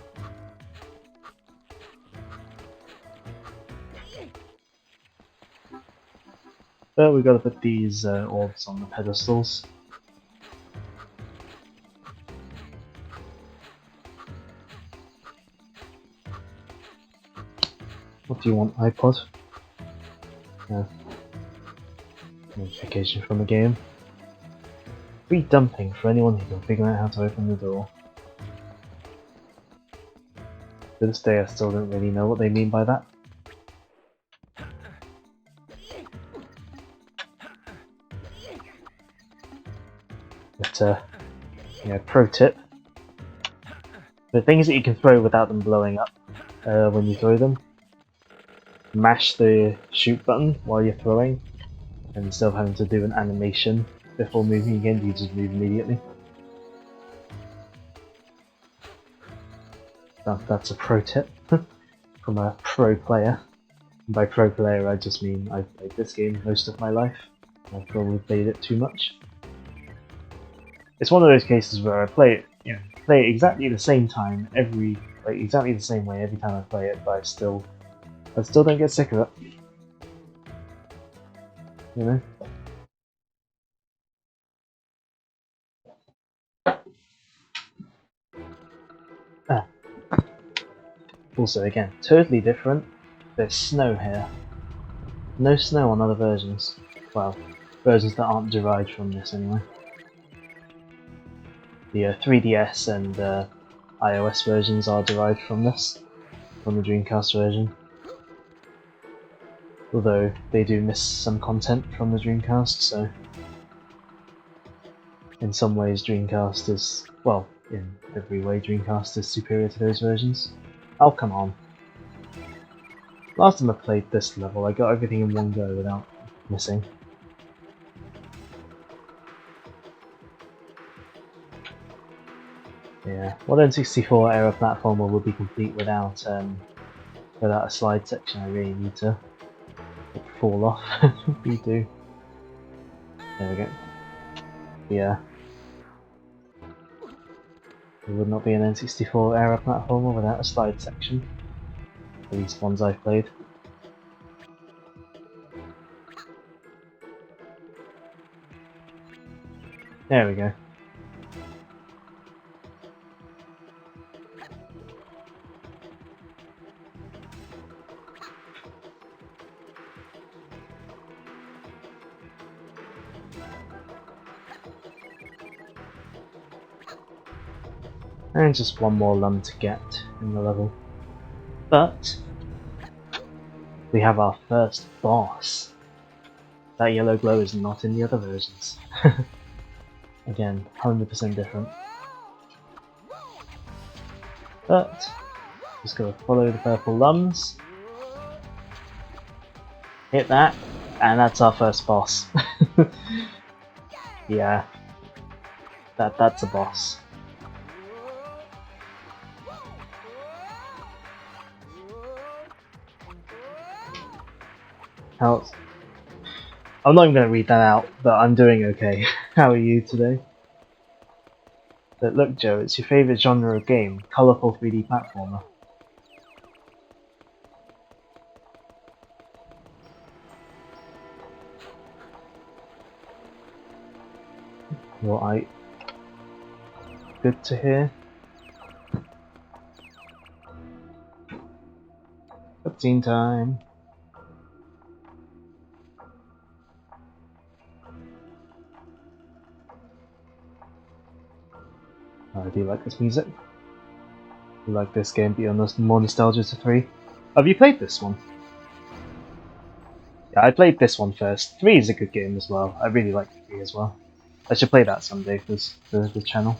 A: But we've got to put these orbs on the pedestals. What do you want, iPod? Yeah. Notification from the game. Free dumping for anyone who can figure out how to open the door. To this day I still don't really know what they mean by that. But yeah, pro tip. The things that you can throw without them blowing up when you throw them, mash the shoot button while you're throwing, and instead of having to do an animation before moving again, you just move immediately. That's a pro tip from a pro player. And by pro player I just mean I've played this game most of my life. I've probably played it too much. It's one of those cases where I play it exactly the same time exactly the same way every time I play it, but I still I still don't get sick of it. You know? Ah. Also, again, totally different. There's snow here. No snow on other versions. Well, versions that aren't derived from this anyway. The 3DS and iOS versions are derived from this, from the Dreamcast version. Although they do miss some content from the Dreamcast, so in some ways Dreamcast is, well, in every way Dreamcast is superior to those versions. Oh, come on. Last time I played this level, I got everything in one go without missing. Yeah, what N64 era platformer would be complete without a slide section. I really need to fall off. We do. There we go. Yeah. It would not be an N64 era platformer without a slide section. At least ones I've played. There we go. And just one more lum to get in the level. But we have our first boss. That yellow glow is not in the other versions. Again, 100% different. But just gotta follow the purple lums. Hit that, and that's our first boss. Yeah. That's a boss. How's... I'm not even going to read that out, but I'm doing okay. How are you today? But look, Joe, it's your favourite genre of game, colourful 3D platformer. Right. Good to hear. Cutscene time. I do like this music. I like this game beyond more nostalgia to 3. Have you played this one? Yeah, I played this one first. 3 is a good game as well. I really like 3 as well. I should play that someday for the channel.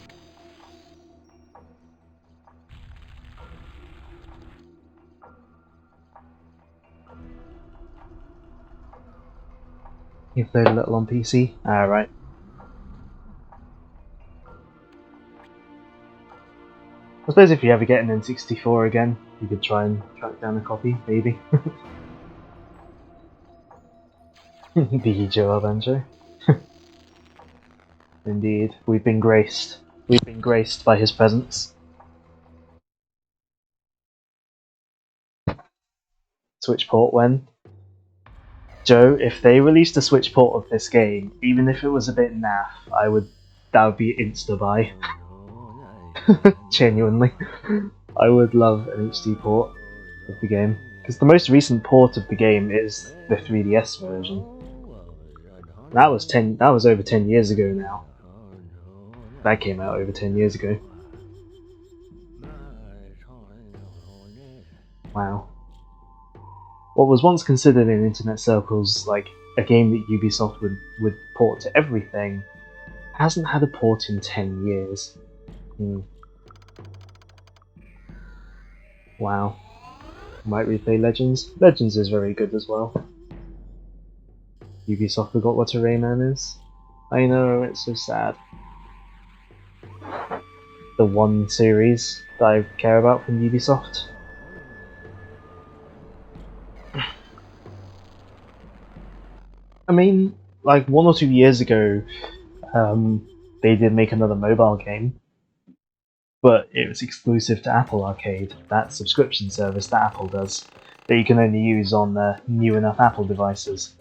A: You played a little on PC? Alright. I suppose if you ever get an N64 again, you could try and track down a copy, maybe. The Joe Banjo. Indeed, we've been graced. We've been graced by his presence. Switch port when? Joe, if they released a Switch port of this game, even if it was a bit naff, that would be insta-buy. Genuinely. I would love an HD port of the game. Because the most recent port of the game is the 3DS version. That was over 10 years ago now. That came out over 10 years ago. Wow. What was once considered in internet circles like a game that Ubisoft would port to everything hasn't had a port in 10 years. Wow. Might replay Legends. Legends is very good as well. Ubisoft forgot what a Rayman is. I know, it's so sad. The one series that I care about from Ubisoft. I mean, like 1 or 2 years ago, they did make another mobile game, but it was exclusive to Apple Arcade, that subscription service that Apple does. that you can only use on new enough Apple devices.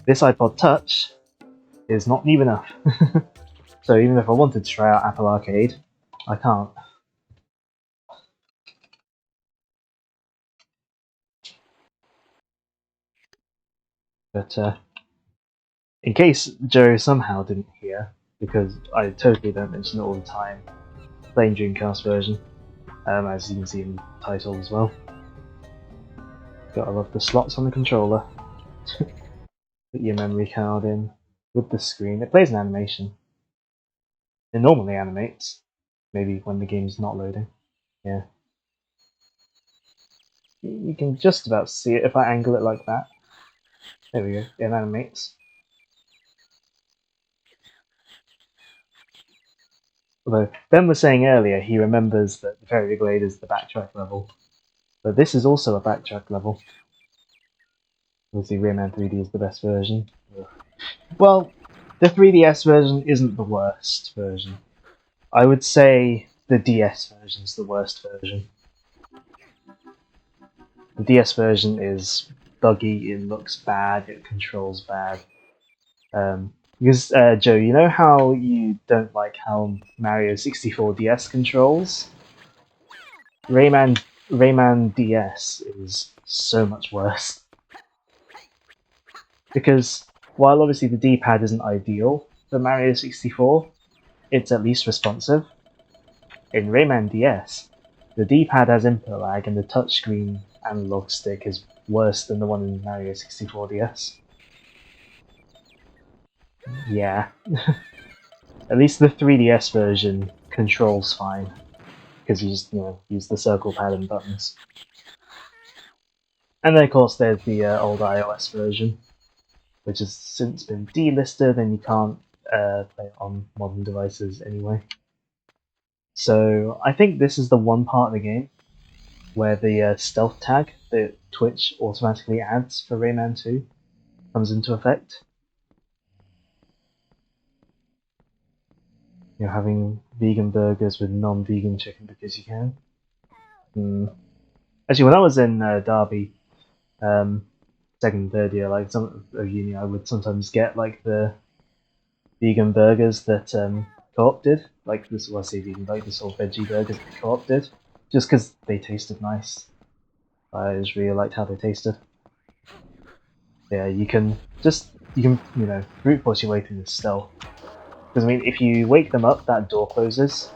A: This iPod Touch is not new enough. So even if I wanted to try out Apple Arcade, I can't. But in case Joe somehow didn't hear, because I totally don't mention it all the time, playing Dreamcast version, as you can see in the title as well. Gotta love the slots on the controller. Put your memory card in with the screen. It plays an animation. It normally animates, maybe when the game's not loading. Yeah. You can just about see it if I angle it like that. There we go, it animates. Although Ben was saying earlier he remembers that the Fairy Glade is the backtrack level. But this is also a backtrack level. Obviously Rayman 3D is the best version. Well, the 3DS version isn't the worst version. I would say the DS version is the worst version. The DS version is buggy, it looks bad, it controls bad. Because, Joe, you know how you don't like how Mario 64 DS controls? Rayman DS is so much worse. Because, while obviously the D-pad isn't ideal for Mario 64, it's at least responsive. In Rayman DS, the D-pad has input lag and the touchscreen analog stick is worse than the one in Mario 64 DS. Yeah. At least the 3DS version controls fine, because you just, use the circle pad and buttons. And then of course there's the old iOS version, which has since been delisted and you can't play it on modern devices anyway. So I think this is the one part of the game where the stealth tag that Twitch automatically adds for Rayman 2 comes into effect. You're having vegan burgers with non-vegan chicken because you can. Actually, when I was in Derby, second, third year, like some of uni, I would sometimes get like the vegan burgers that Co-op did. Like this, well, I say vegan, like the sort of veggie burgers that Co-op did, just because they tasted nice. I just really liked how they tasted. Yeah, you can brute force your way through this stealth. Because I mean, if you wake them up, that door closes,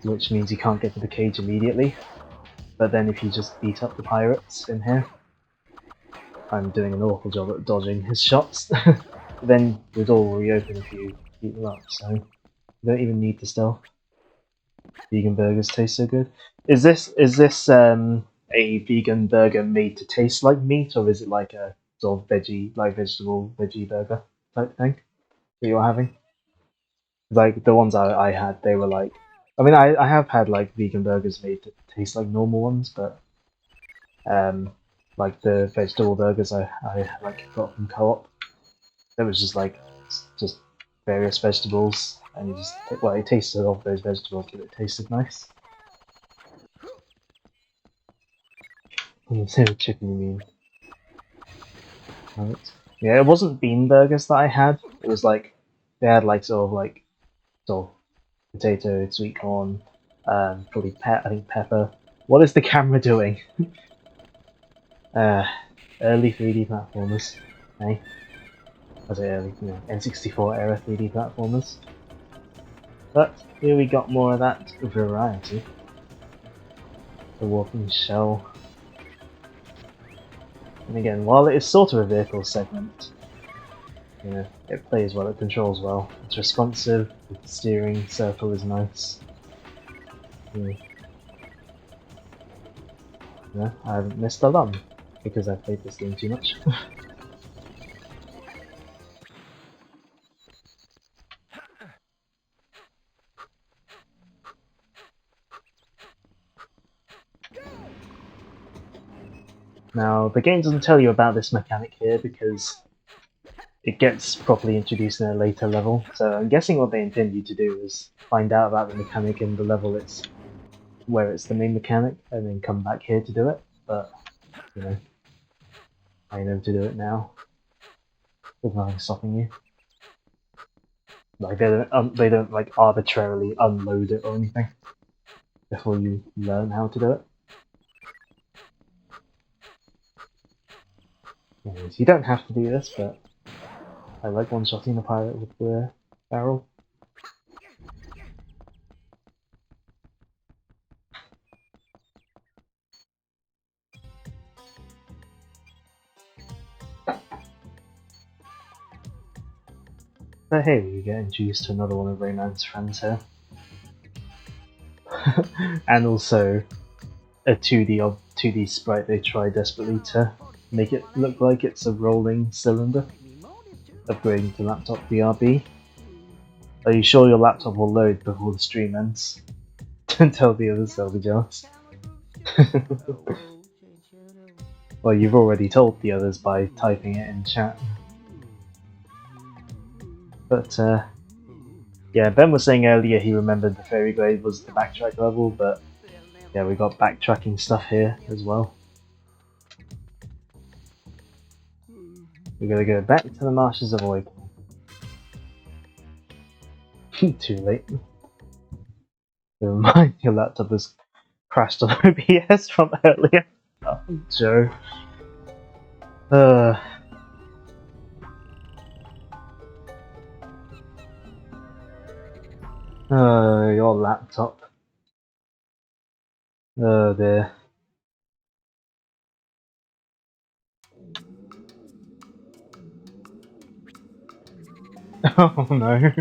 A: which means you can't get to the cage immediately. But then if you just beat up the pirates in here, I'm doing an awful job at dodging his shots, then the door will reopen if you beat them up, so you don't even need the stealth. Vegan burgers taste so good. Is this a vegan burger made to taste like meat, or is it like a sort of vegetable veggie burger type thing that you're having? Like the ones I had, they were like, I mean, I have had like vegan burgers made to taste like normal ones, but like the vegetable burgers I like got from Co-op, it was just various vegetables, and you just it tasted of those vegetables, but it tasted nice. Instead of chicken, you mean? Right. Yeah, it wasn't bean burgers that I had. It was like they had sort of potato, sweet corn, probably I think pepper. What is the camera doing? Early 3D platformers, eh? I say early, N64 era 3D platformers. But here we got more of that variety. The walking shell. And again, while it is sort of a vehicle segment, it plays well, it controls well, it's responsive, the steering circle is nice. Yeah, I haven't missed a run, because I've played this game too much. Now, the game doesn't tell you about this mechanic here because it gets properly introduced in a later level, so I'm guessing what they intend you to do is find out about the mechanic in the level where it's the main mechanic, and then come back here to do it, but you know, I know to do it now. There's nothing stopping you. Like they don't like arbitrarily unload it or anything before you learn how to do it. Anyways, you don't have to do this, but I like one-shotting the pirate with the barrel. But hey, we get introduced to another one of Rayman's friends here. And also a 2D sprite they try desperately to make it look like it's a rolling cylinder. Upgrading to laptop BRB. Are you sure your laptop will load before the stream ends? Don't tell the others, they'll be jealous. Well, you've already told the others by typing it in chat. But yeah, Ben was saying earlier he remembered the Fairy Glade was the backtrack level, but yeah, we got backtracking stuff here as well. We're gonna go back to the Marshes of Awakening. Too late. Never mind, your laptop has crashed on OBS from earlier. Oh, Joe. Your laptop. Oh dear. Oh no.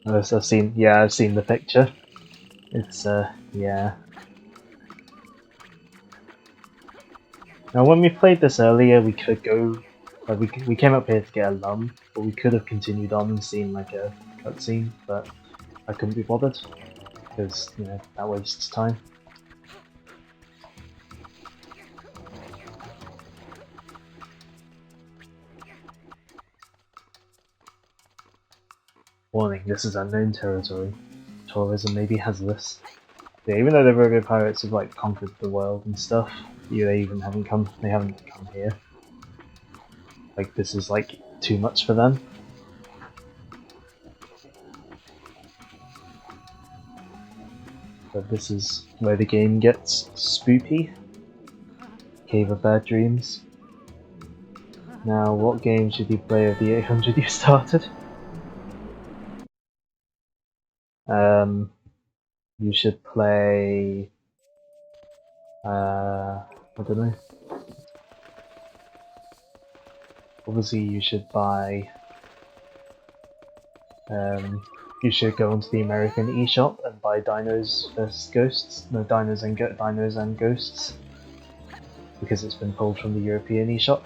A: I've seen the picture. It's yeah. Now when we played this earlier, we could go. We came up here to get a lum, but we could have continued on and seen like a cutscene, but I couldn't be bothered because that wastes time. Warning: this is unknown territory. Tourism may be hazardous. Yeah, even though the Robo Pirates have like conquered the world and stuff, they haven't come here. Like this is like too much for them. But this is where the game gets spoopy. Cave of Bad Dreams. Now, what game should you play of the 800 you started? You should play. I don't know. Obviously, you should buy. You should go onto the American eShop and buy Dinos vs Ghosts. No, Dinos and Ghosts, because it's been pulled from the European eShop.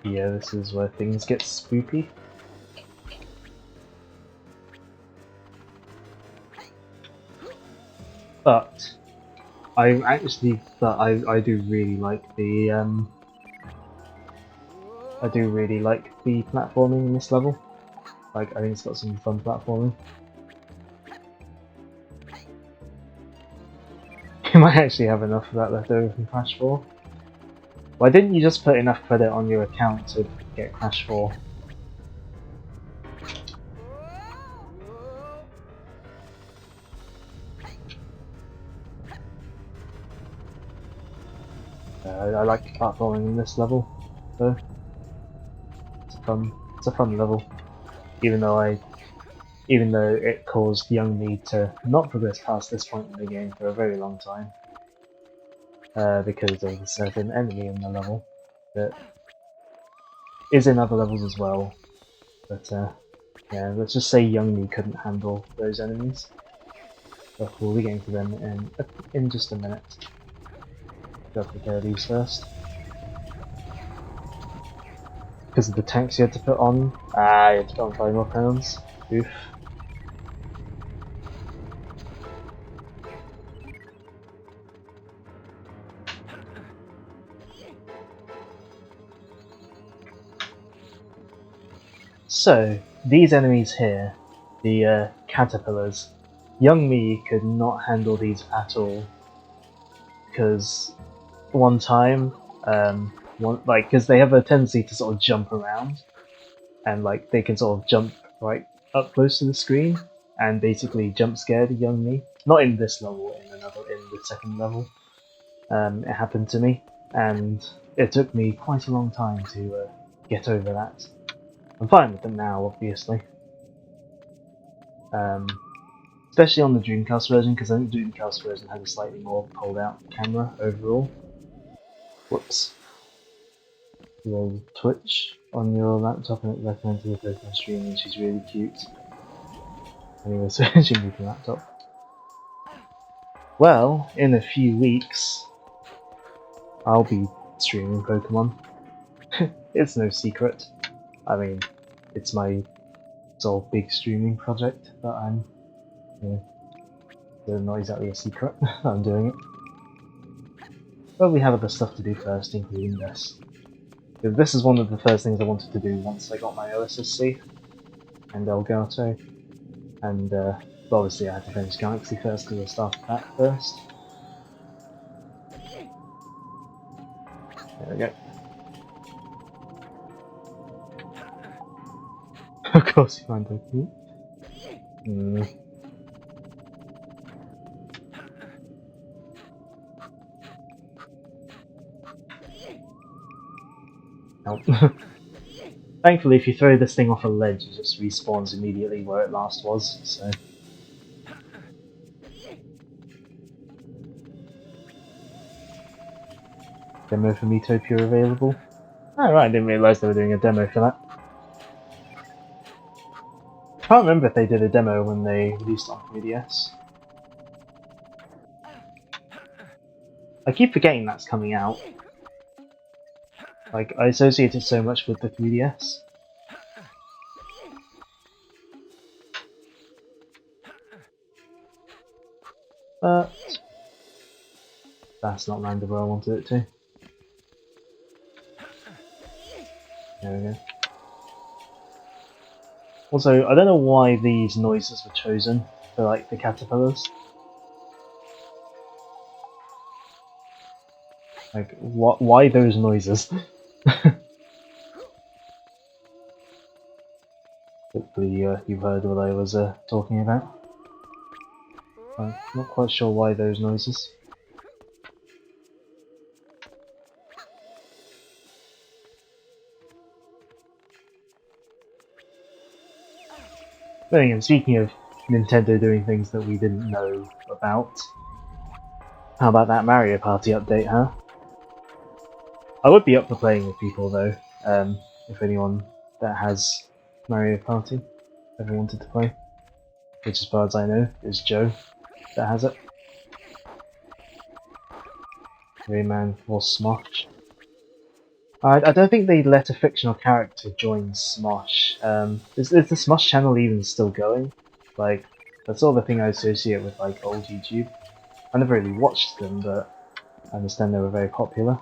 A: Yeah, this is where things get spoopy. But I do really like the platforming in this level. Like I think it's got some fun platforming. You might actually have enough of that left over from Crash 4. Why didn't you just put enough credit on your account to get Crash 4? I like platforming in this level, so it's a fun level. Even though it caused young me to not progress past this point in the game for a very long time. Because of a certain enemy in the level that is in other levels as well. But yeah, let's just say young me couldn't handle those enemies. But we'll be getting to them in just a minute. Gotta take care of these first. Because of the tanks you had to put on. You had to put on 5 more pounds. Oof. So, these enemies here, the caterpillars. Young me could not handle these at all, because one time, because they have a tendency to sort of jump around, and like they can sort of jump right up close to the screen, and basically jump scare the young me. Not in this level, in the second level. It happened to me, and it took me quite a long time to get over that. I'm fine with them now, obviously. Especially on the Dreamcast version, because I think the Dreamcast version had a slightly more pulled out camera overall. Whoops. Little Twitch on your laptop, and it recommends the Pokemon stream, and she's really cute. Anyway, switching with the laptop. Well, in a few weeks, I'll be streaming Pokemon. It's no secret. I mean, it's my sort of big streaming project that I'm, so not exactly a secret that I'm doing it. But we have other stuff to do first, including this. Because this is one of the first things I wanted to do once I got my OSSC and Elgato. And obviously I had to finish Galaxy first because I started that first. There we go. Of course you find Pokemon. Nope. Thankfully, if you throw this thing off a ledge, it just respawns immediately where it last was, so... Demo for Miitopia available? Oh right, I didn't realise they were doing a demo for that. I can't remember if they did a demo when they released it on 3DS. I keep forgetting that's coming out. Like, I associate it so much with the 3DS. But... that's not landed where I wanted it to. There we go. Also, I don't know why these noises were chosen for, like, the caterpillars. Like, why those noises? Hopefully you've heard what I was talking about. I'm not quite sure why those noises. But again, speaking of Nintendo doing things that we didn't know about, how about that Mario Party update, huh? I would be up for playing with people though, if anyone that has Mario Party ever wanted to play. Which, as far as I know, is Joe that has it. Rayman or Smosh. I don't think they let a fictional character join Smosh. Is the Smosh channel even still going? Like, that's sort of the thing I associate with like old YouTube. I never really watched them, but I understand they were very popular.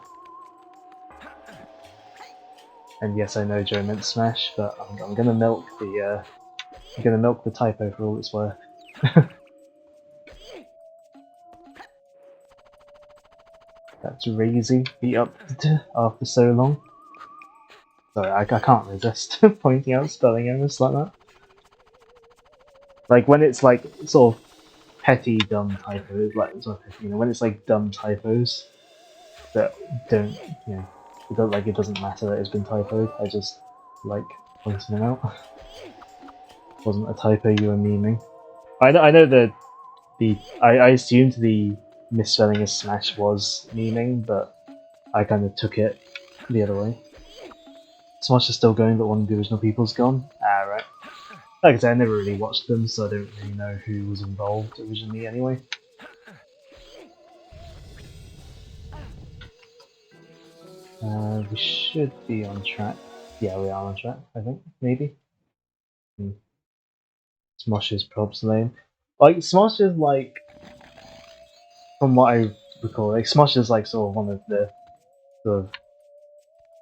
A: And yes, I know Joe meant Smash, but I'm gonna milk the typo for all it's worth. That's Razy beat up after so long. Sorry, I can't resist pointing out spelling errors like that. Like when it's like sort of petty dumb typos, like when it's like dumb typos that don't, it doesn't matter that it's been typoed. I just like pointing them out. Wasn't a typo, you were memeing. I know that I assumed the misspelling of Smash was memeing, but I kind of took it the other way. Smash is still going, but one of the original people's gone. Ah, right. Like I said, I never really watched them, so I don't really know who was involved originally anyway. We should be on track. Yeah, we are on track, I think. Maybe. Smosh is probs lame. Like, Smosh is like... from what I recall, like, Smosh is like sort of one of the sort of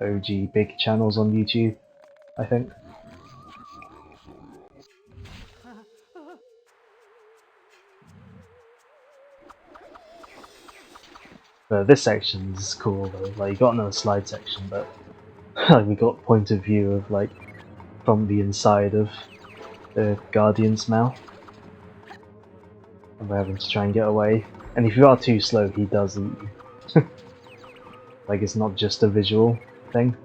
A: OG big channels on YouTube, I think. This section is cool though. Like, you got another slide section, but we got point of view of like from the inside of the Guardian's mouth, and we're having to try and get away. And if you are too slow, he does eat you. Like, it's not just a visual thing.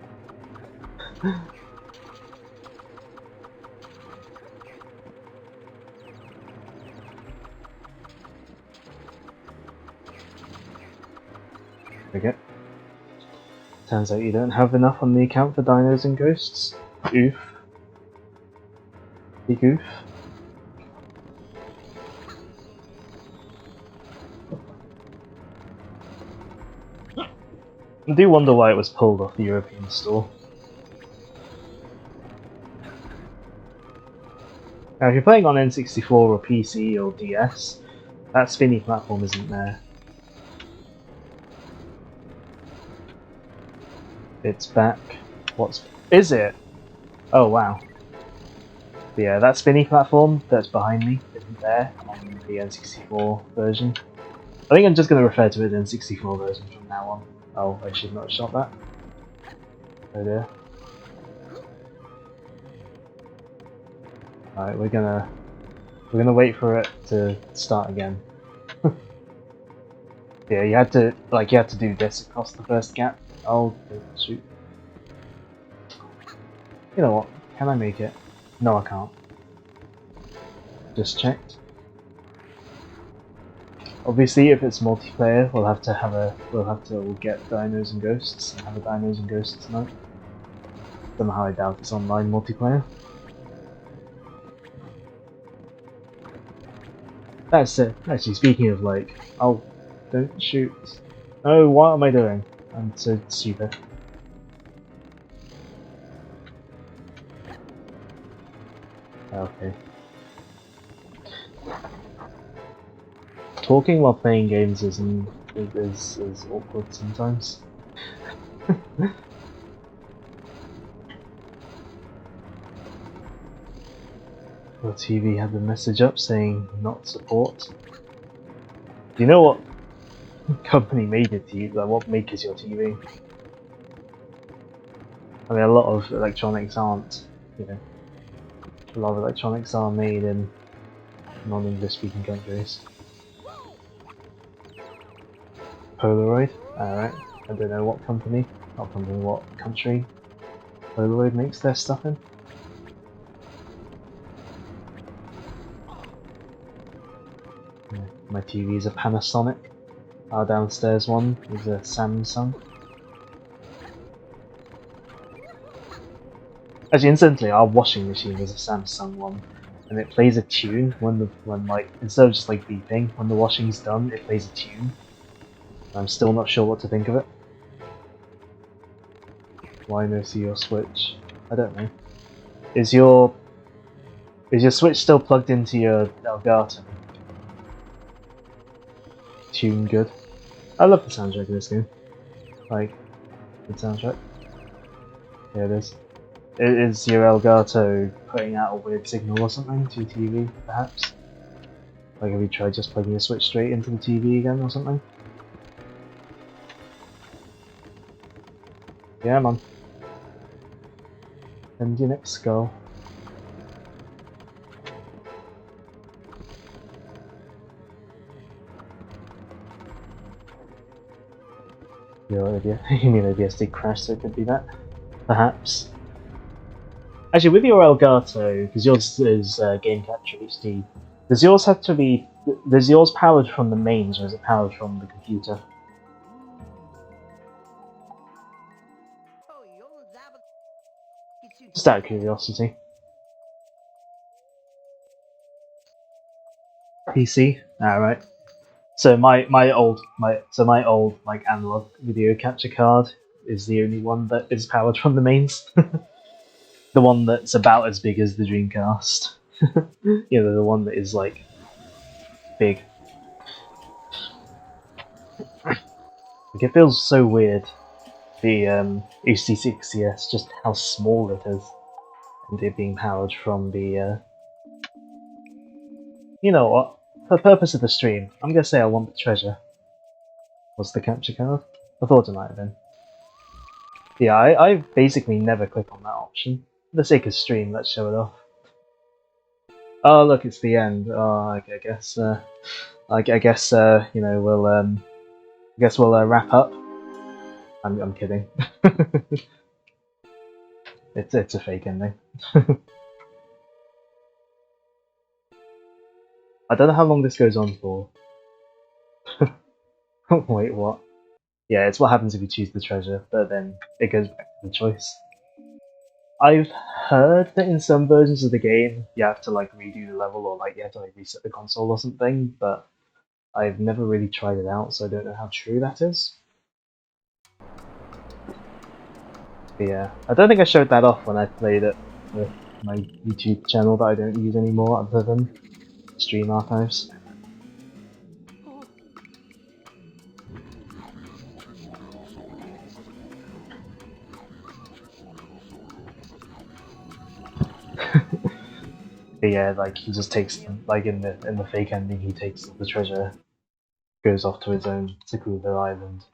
A: Okay. Turns out you don't have enough on the account for dinos and ghosts. Oof. Big oof. I do wonder why it was pulled off the European store. Now, if you're playing on N64 or PC or DS, that spinny platform isn't there. It's back. Is it? Oh wow. But yeah, that spinny platform that's behind me isn't there on the N64 version. I think I'm just going to refer to it as N64 version from now on. Oh, I should not have shot that. Oh dear. Alright, we're gonna wait for it to start again. Yeah, you had to do this across the first gap. Oh shoot. You know what? Can I make it? No, I can't. Just checked. Obviously, if it's multiplayer, we'll have to get dinos and ghosts and have a dinos and ghosts night. Somehow I doubt it's online multiplayer. That's it. Actually, speaking of like, oh, don't shoot. Oh, what am I doing? I'm so stupid. Okay. Talking while playing games is awkward sometimes. Your TV had the message up saying not support. Do you know what company made your TV? Like, what make is your TV? I mean, a lot of electronics aren't, you know, a lot of electronics are made in non-English speaking countries. Polaroid? Alright, I don't know what company, what country Polaroid makes their stuff in. Yeah, my TV is a Panasonic. Our downstairs one is a Samsung. Actually, incidentally, our washing machine is a Samsung one, and it plays a tune when like, instead of just like beeping, when the washing's done, it plays a tune. I'm still not sure what to think of it. Why no see your Switch? I don't know. Is your Switch still plugged into your Elgato? Tune good. I love the soundtrack of this game. Like, good soundtrack. Yeah, it is. Is your Elgato putting out a weird signal or something to your TV, perhaps? Like, have you tried just plugging your Switch straight into the TV again or something? Yeah, man. And your next goal. Your idea? You mean OBSD crash, so it could be that? Perhaps. Actually, with your Elgato, because yours is Game Capture HD, does yours powered from the mains, or is it powered from the computer? Just out of curiosity. PC? Alright. So my old like analog video capture card is the only one that is powered from the mains. The one that's about as big as the Dreamcast. You know, the one that is like big. Like, it feels so weird, the HD60S, just how small it is, and it being powered from the you know what? For the purpose of the stream, I'm gonna say I want the treasure. Was the capture card? I thought it might have been. Yeah, I basically never click on that option. For the sake of stream, let's show it off. Oh look, it's the end. Oh, I guess. I guess you know we'll wrap up. I'm kidding. it's a fake ending. I don't know how long this goes on for. Wait, what? Yeah, it's what happens if you choose the treasure, but then it goes back to the choice. I've heard that in some versions of the game you have to like redo the level or like you have to like reset the console or something, but I've never really tried it out, so I don't know how true that is. But yeah, I don't think I showed that off when I played it with my YouTube channel that I don't use anymore other than stream archives. But yeah, like he just takes like in the fake ending he takes the treasure, goes off to his own secluded island,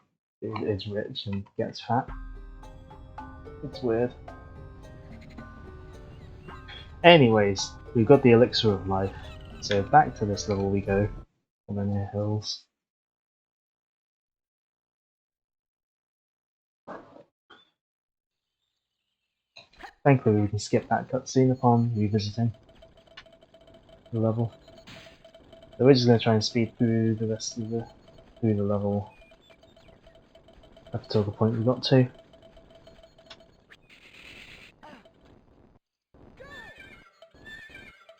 A: is rich and gets fat. It's weird. Anyways, we've got the elixir of life, so back to this level we go on the near hills. Thankfully we can skip that cutscene upon revisiting the level. So we're just going to try and speed through the rest of the level up till the point we got to.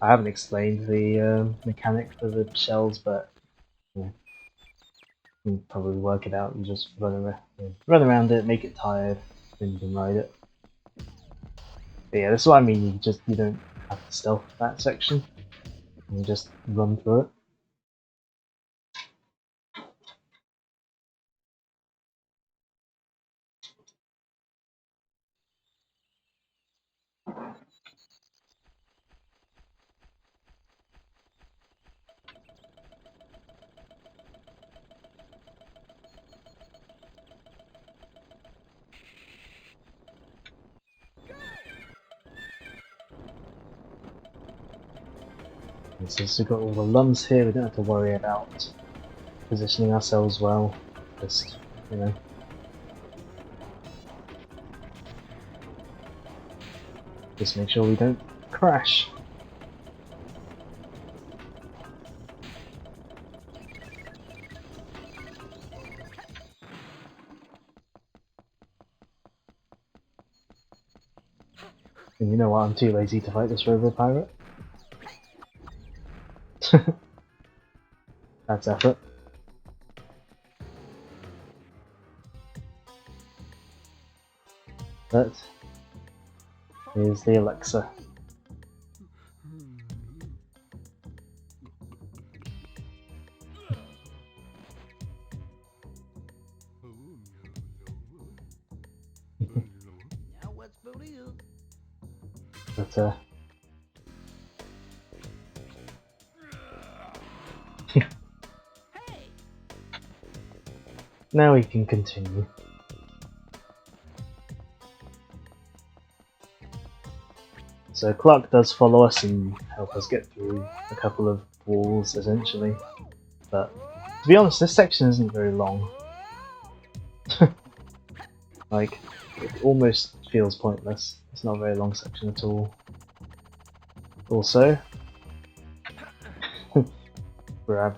A: I haven't explained the mechanic for the shells, but yeah, you can probably work it out. You just run around it, make it tired, then you can ride it. But yeah, that's what I mean. You don't have to stealth that section. You just run through it. And since we've got all the lumps here, we don't have to worry about positioning ourselves well. Just, you know. Just make sure we don't crash. And you know what, I'm too lazy to fight this robo pirate. That's effort. But here's the elixir. But now we can continue. So Clark does follow us and help us get through a couple of walls, essentially. But to be honest, this section isn't very long. Like, it almost feels pointless. It's not a very long section at all. Also, grab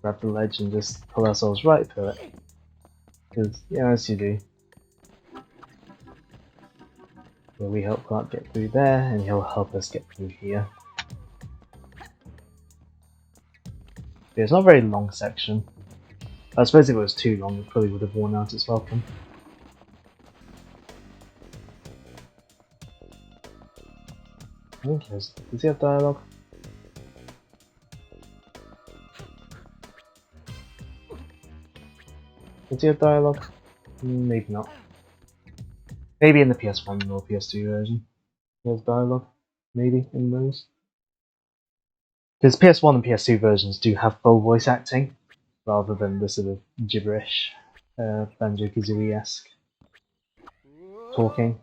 A: the ledge and just pull ourselves right through it. Because, yeah, as you do. Where we help Clark get through there, and he'll help us get through here. But it's not a very long section. I suppose if it was too long, it probably would have worn out its welcome. I think does he have dialogue? Does he have dialogue? Maybe not. Maybe in the PS1 or PS2 version he has dialogue. Maybe in those. Because PS1 and PS2 versions do have full voice acting. rather than the sort of gibberish, Banjo-Kazooie-esque talking.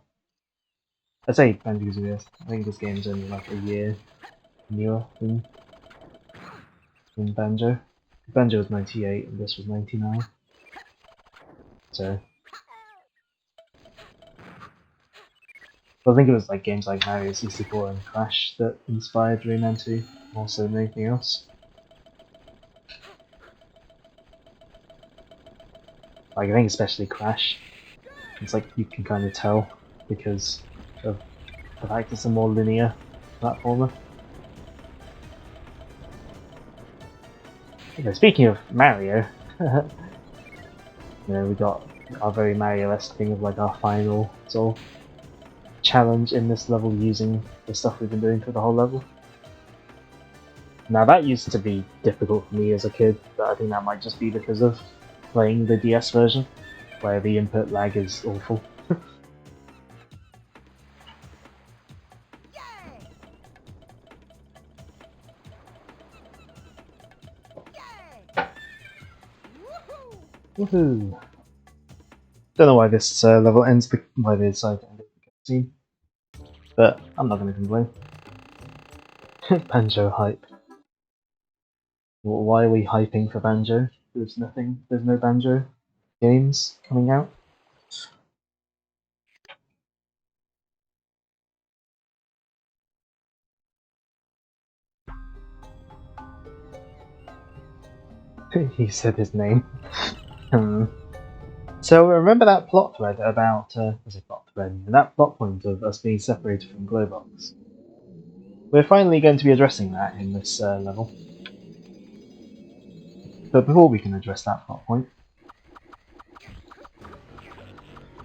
A: I say Banjo-Kazooie-esque, I think this game's only like a year newer than Banjo. Banjo was 98 and this was 99. So I think it was like games like Mario 64 and Crash that inspired Rayman 2 more so than anything else. Like I think especially Crash, it's like you can kind of tell because of the fact it's a more linear platformer. Okay, speaking of Mario, we got our very Mario-esque thing of like our final sort of challenge in this level using the stuff we've been doing for the whole level. Now that used to be difficult for me as a kid, but I think that might just be because of playing the DS version, where the input lag is awful. Woohoo! Don't know why this level ends, why they decided to end the cutscene, but I'm not going to complain. Banjo hype. Why are we hyping for Banjo? There's no Banjo games coming out. He said his name. So remember that plot thread about, that plot point of us being separated from Glowbox? We're finally going to be addressing that in this level. But before we can address that plot point,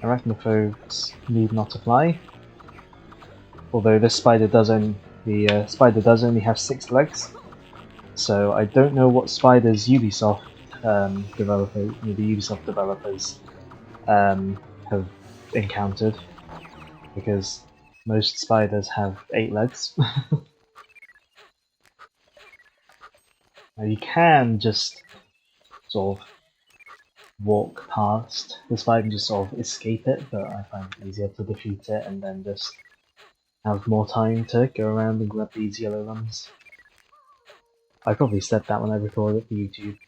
A: arachnophobes need not apply. Although this spider does only have 6 legs, so I don't know what spiders Ubisoft developers have encountered, because most spiders have 8 legs. Now you can just sort of walk past the spider and just sort of escape it, but I find it easier to defeat it and then just have more time to go around and grab these yellow ones. I probably said that when I recorded it for YouTube.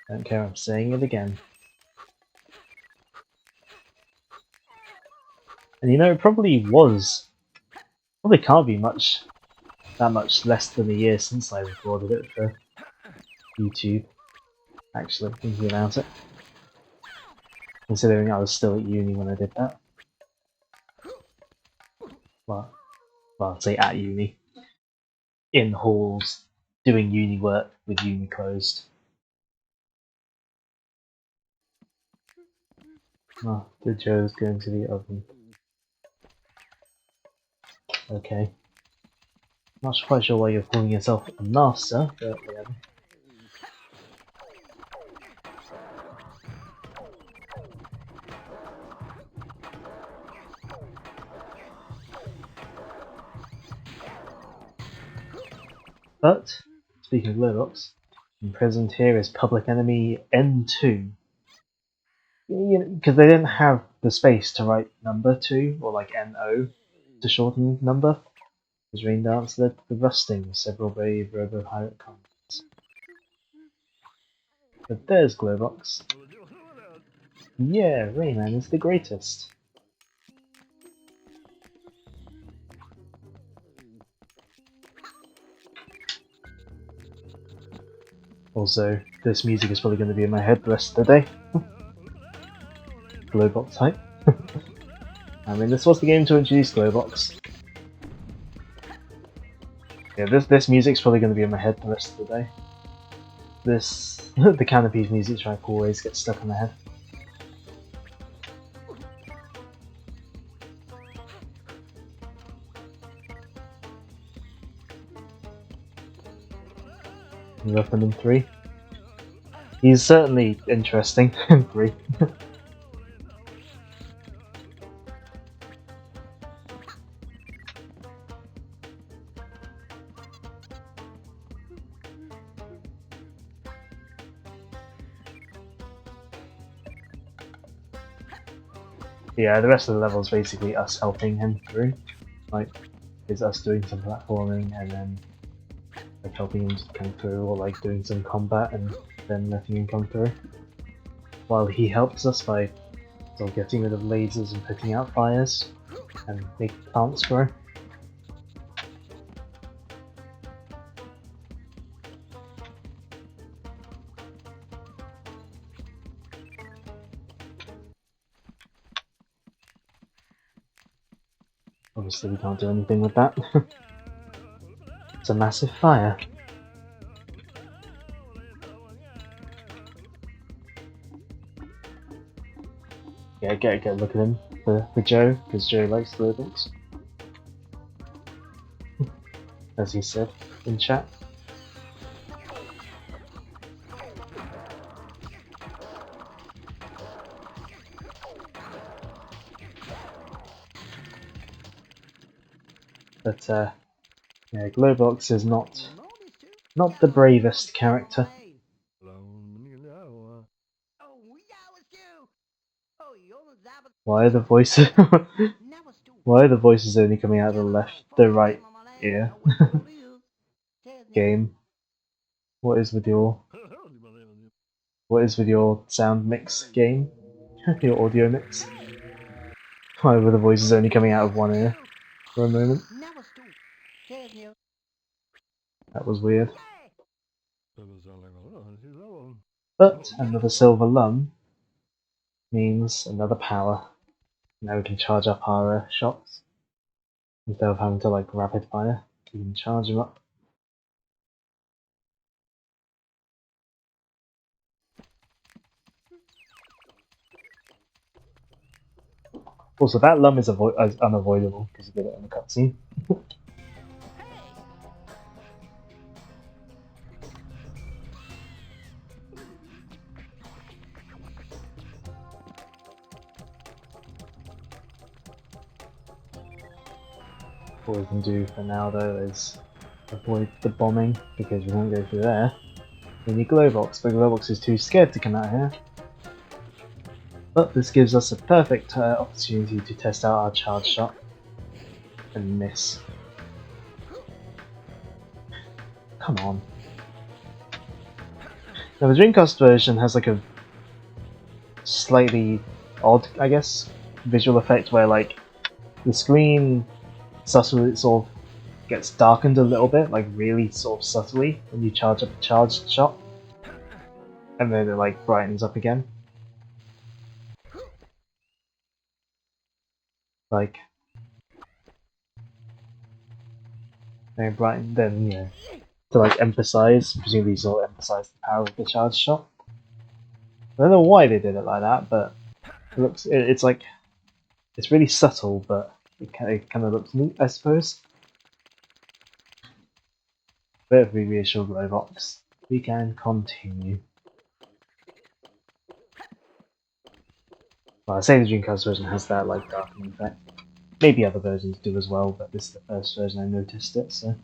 A: Don't care, I'm saying it again. And it probably can't be that much less than a year since I recorded it for YouTube, actually, thinking about it. Considering I was still at uni when I did that. Well, I'd say at uni. In halls, doing uni work with uni closed. Oh, the Joe's going to the oven. Okay. Not quite sure why you're calling yourself a master, but whatever. But, speaking of Glowbox, present here is public enemy N2. Because they didn't have the space to write number 2, or like NO, to shorten number. His rain dance led to the rusting of several brave robo-pirate comrades. But there's Glowbox. Yeah, Rayman is the greatest. Also, this music is probably going to be in my head the rest of the day. Glowbox hype. I mean, this was the game to introduce Glowbox. Yeah, this music's probably going to be in my head the rest of the day. The Canopies music track always gets stuck in my head. We love them in 3. He's certainly interesting in 3. Yeah, the rest of the level is basically us helping him through. Like, it's us doing some platforming and then like helping him come through, or like doing some combat and then letting him come through. While he helps us by sort of getting rid of lasers and putting out fires and make plants grow. Obviously we can't do anything with that. It's a massive fire. Yeah, get a look at him for Joe, because Joe likes the lyrics. As he said in chat. But yeah, Glowbox is not the bravest character. Why are the voices only coming out of the right ear? Game. What is with your sound mix, game? Your audio mix? Why were the voices only coming out of one ear for a moment? That was weird. But another silver lung means another power. Now we can charge up our shots instead of having to like rapid fire. We can charge them up. Also, that lum is unavoidable because you did it in the cutscene. What we can do for now though is avoid the bombing because we won't go through there. We need Glowbox, but Glowbox is too scared to come out here. But this gives us a perfect opportunity to test out our charge shot and miss. Come on. Now the Dreamcast version has like a slightly odd, I guess, visual effect where like the screen subtly sort of gets darkened a little bit, like really sort of subtly when you charge up a charged shot, and then it like brightens up again. Like, and brighten, then yeah, to like emphasize, presumably sort of emphasize the power of the charged shot. I don't know why they did it like that, but it looks, it's like, it's really subtle, but it kind of looks neat, I suppose. But if we reassure Glowbox, we can continue. Well, I say the Dreamcast version has that like darkening effect. Maybe other versions do as well, but this is the first version I noticed it, so.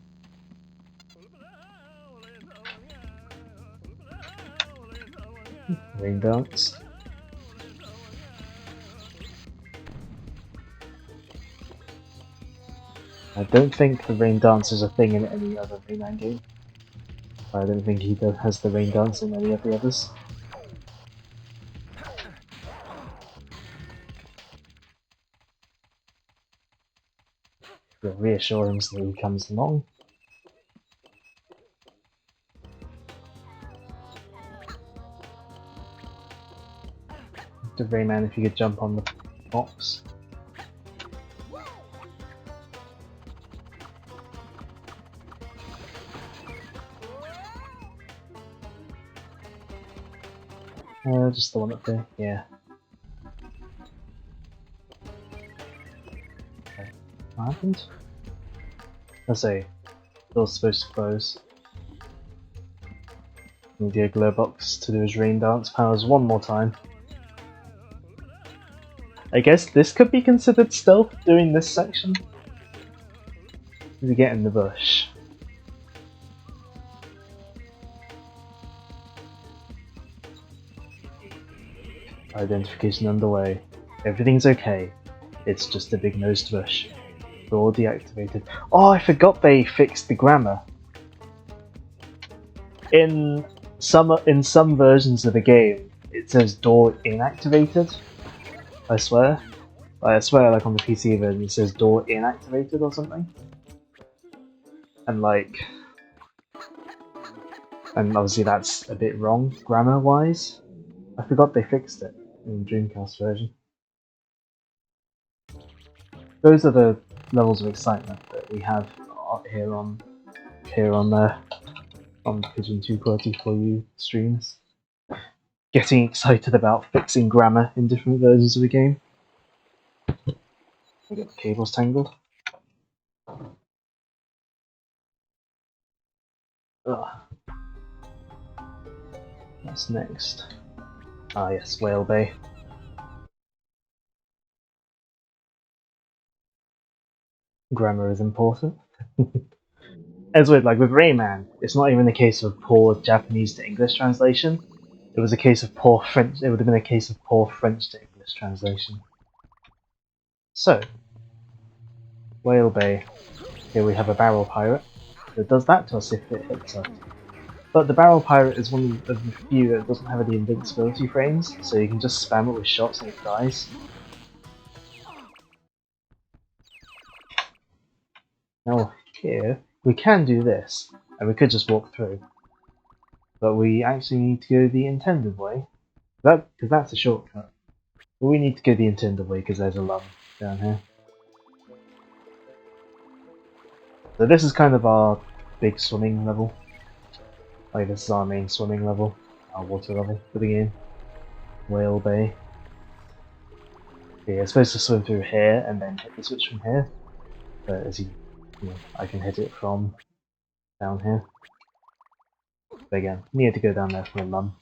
A: Rain dance. I don't think the rain dance is a thing in any other Rayman game. I don't think he has the rain dance in any of the others. We'll reassure him so that he comes along. Rayman, if you could jump on the box. Just the one up there, yeah. Okay. What happened? Let's say, door's supposed to close. Need the Glowbox to do his rain dance powers one more time. I guess this could be considered stealth doing this section. We get in the bush. Identification underway. Everything's okay. It's just a big nosed bush. Door deactivated. Oh, I forgot they fixed the grammar. In some versions of the game, it says door inactivated. I swear. I swear, like on the PC version, it says door inactivated or something. And obviously that's a bit wrong grammar-wise. I forgot they fixed it in the Dreamcast version. Those are the levels of excitement that we have here on Pigeon 2 Quality for You streams. Getting excited about fixing grammar in different versions of the game. I get the cables tangled. Ugh. What's next? Ah yes, Whale Bay. Grammar is important. It's weird, like with Rayman, it's not even a case of poor Japanese to English translation. It was a case of poor French. It would have been a case of poor French to English translation. So, Whale Bay. Here we have a barrel pirate that does that to us if it hits us. But the barrel pirate is one of the few that doesn't have any invincibility frames, so you can just spam it with shots and it dies. Now here, we can do this, and we could just walk through. But we actually need to go the intended way. Because that's a shortcut. But we need to go the intended way because there's a lump down here. So this is kind of our big swimming level. Like this is our main swimming level, our water level for the game. Whale Bay. Yeah, you're supposed to swim through here and then hit the switch from here. But as you know, I can hit it from down here. But again, you need to go down there for a lum.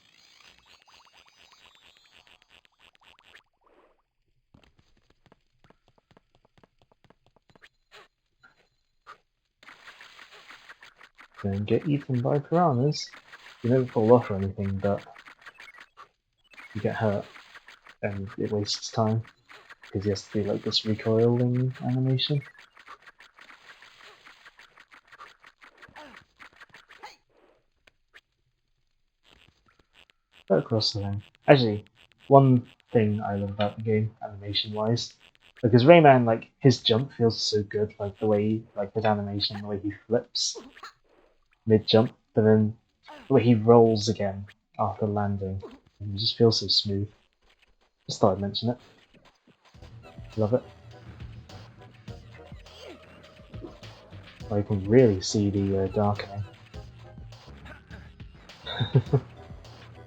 A: Don't get eaten by piranhas. You don't fall off or anything, but you get hurt and it wastes time because you have to do like this recoiling animation. Go across the thing. Actually, one thing I love about the game, animation-wise, because Rayman, like his jump feels so good, like the way, like his animation, the way he flips mid-jump, but then the way he rolls again after landing, and it just feels so smooth. Just thought I'd mention it. Love it. I can really see the darkening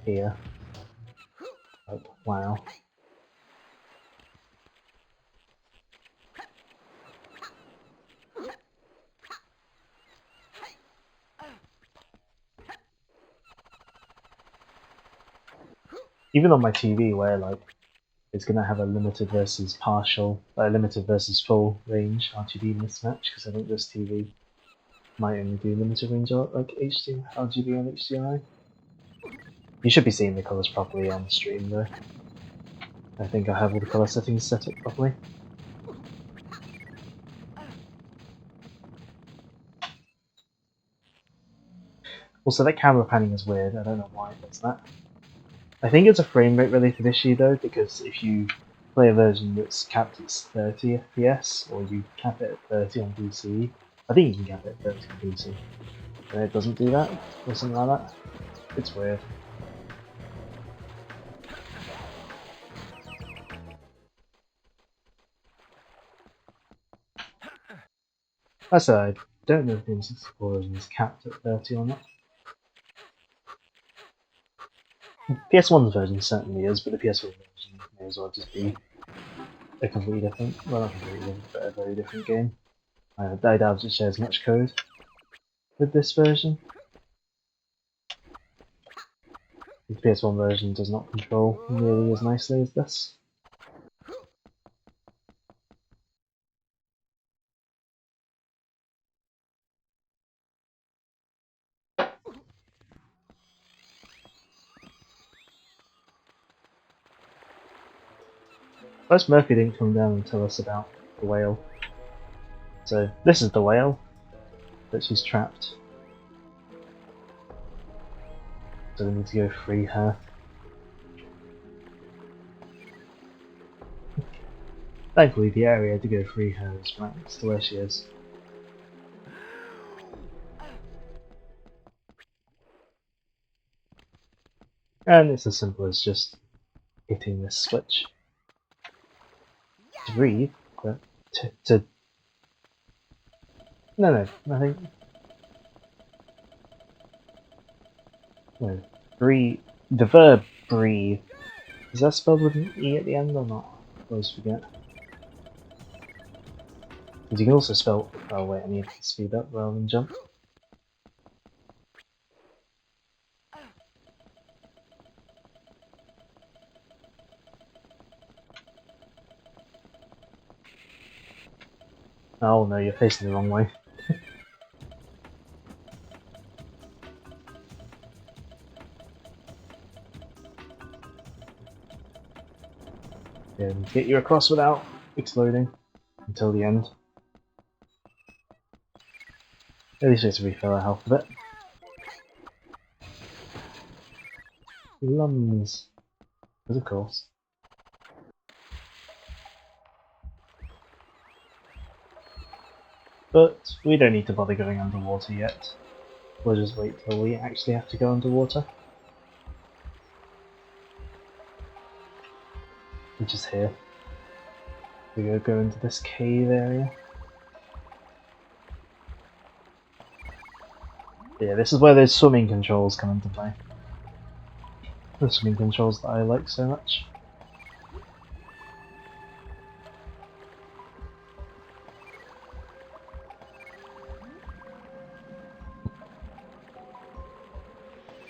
A: here. Like, wow. Even on my TV, where like it's gonna have a limited versus limited versus full range RGB mismatch, because I think this TV might only do limited range like RGB and HDMI. You should be seeing the colours properly on stream though. I think I have all the colour settings set up properly. Also, that camera panning is weird, I don't know why it does that. I think it's a frame rate related issue though, because if you play a version that's capped at 30 FPS, or you cap it at 30 on PC, I think you can cap it at 30 on PC, and it doesn't do that, or something like that. It's weird. I said I don't know if the N64 version is capped at 30 or not. PS1's version certainly is, but the PS4 version may as well just be a completely different, well not completely different, but a very different game. I doubt it shares much code with this version. The PS1 version does not control nearly as nicely as this. Most Murphy didn't come down and tell us about the whale. So this is the whale that she's trapped. So we need to go free her. Thankfully the area to go free her is right next to where she is. And it's as simple as just hitting this switch to breathe, but no, I think no, breathe. The verb breathe, is that spelled with an E at the end or not? I always forget. Because you can also spell. Oh wait, I need to speed up rather than jump. Oh no, you're facing the wrong way. And get you across without exploding until the end. At least we have to refill our health a bit. Lungs. Of course. But we don't need to bother going underwater yet. We'll just wait till we actually have to go underwater. Which is here. We go into this cave area. Yeah, this is where those swimming controls come into play. The swimming controls that I like so much.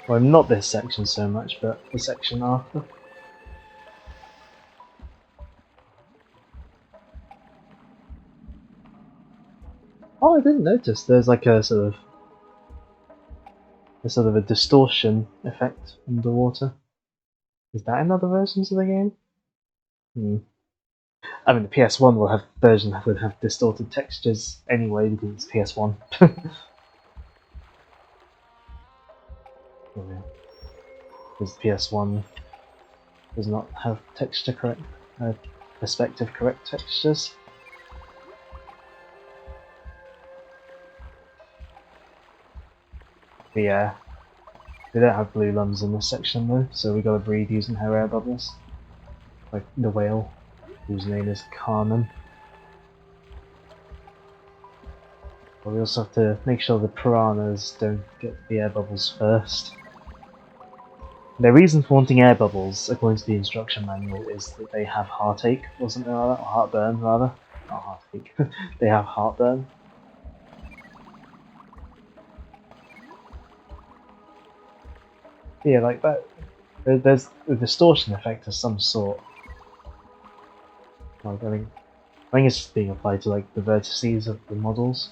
A: Well, not this section so much, but the section after. Oh, I didn't notice. There's like a sort of a distortion effect underwater. Is that in other versions of the game? I mean, the PS1 will have version would have distorted textures anyway because it's PS1. Because PS1 does not have texture correct, perspective correct textures. But yeah, we don't have blue lungs in this section though, so we gotta breathe using her air bubbles. Like the whale, whose name is Carmen. But we also have to make sure the piranhas don't get the air bubbles first. The reason for wanting air bubbles, according to the instruction manual, is that they have heartache or something like that, or heartburn rather. Not heartache. They have heartburn. Yeah, like that. There's a distortion effect of some sort. Like, I think it's just being applied to like the vertices of the models.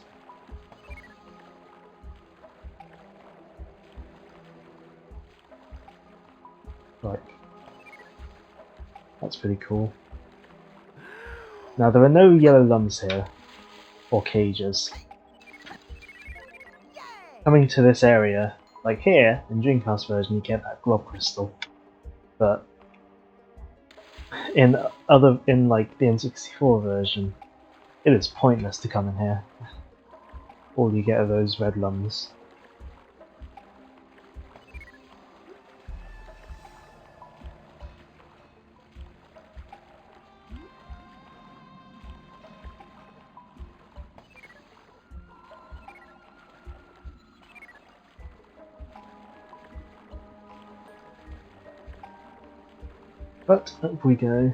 A: Like, that's pretty cool. Now there are no yellow lumps here, or cages. Coming to this area, like here in Dreamcast version, you get that glob crystal, but in like the N64 version, it is pointless to come in here. All you get are those red lumps. But up we go.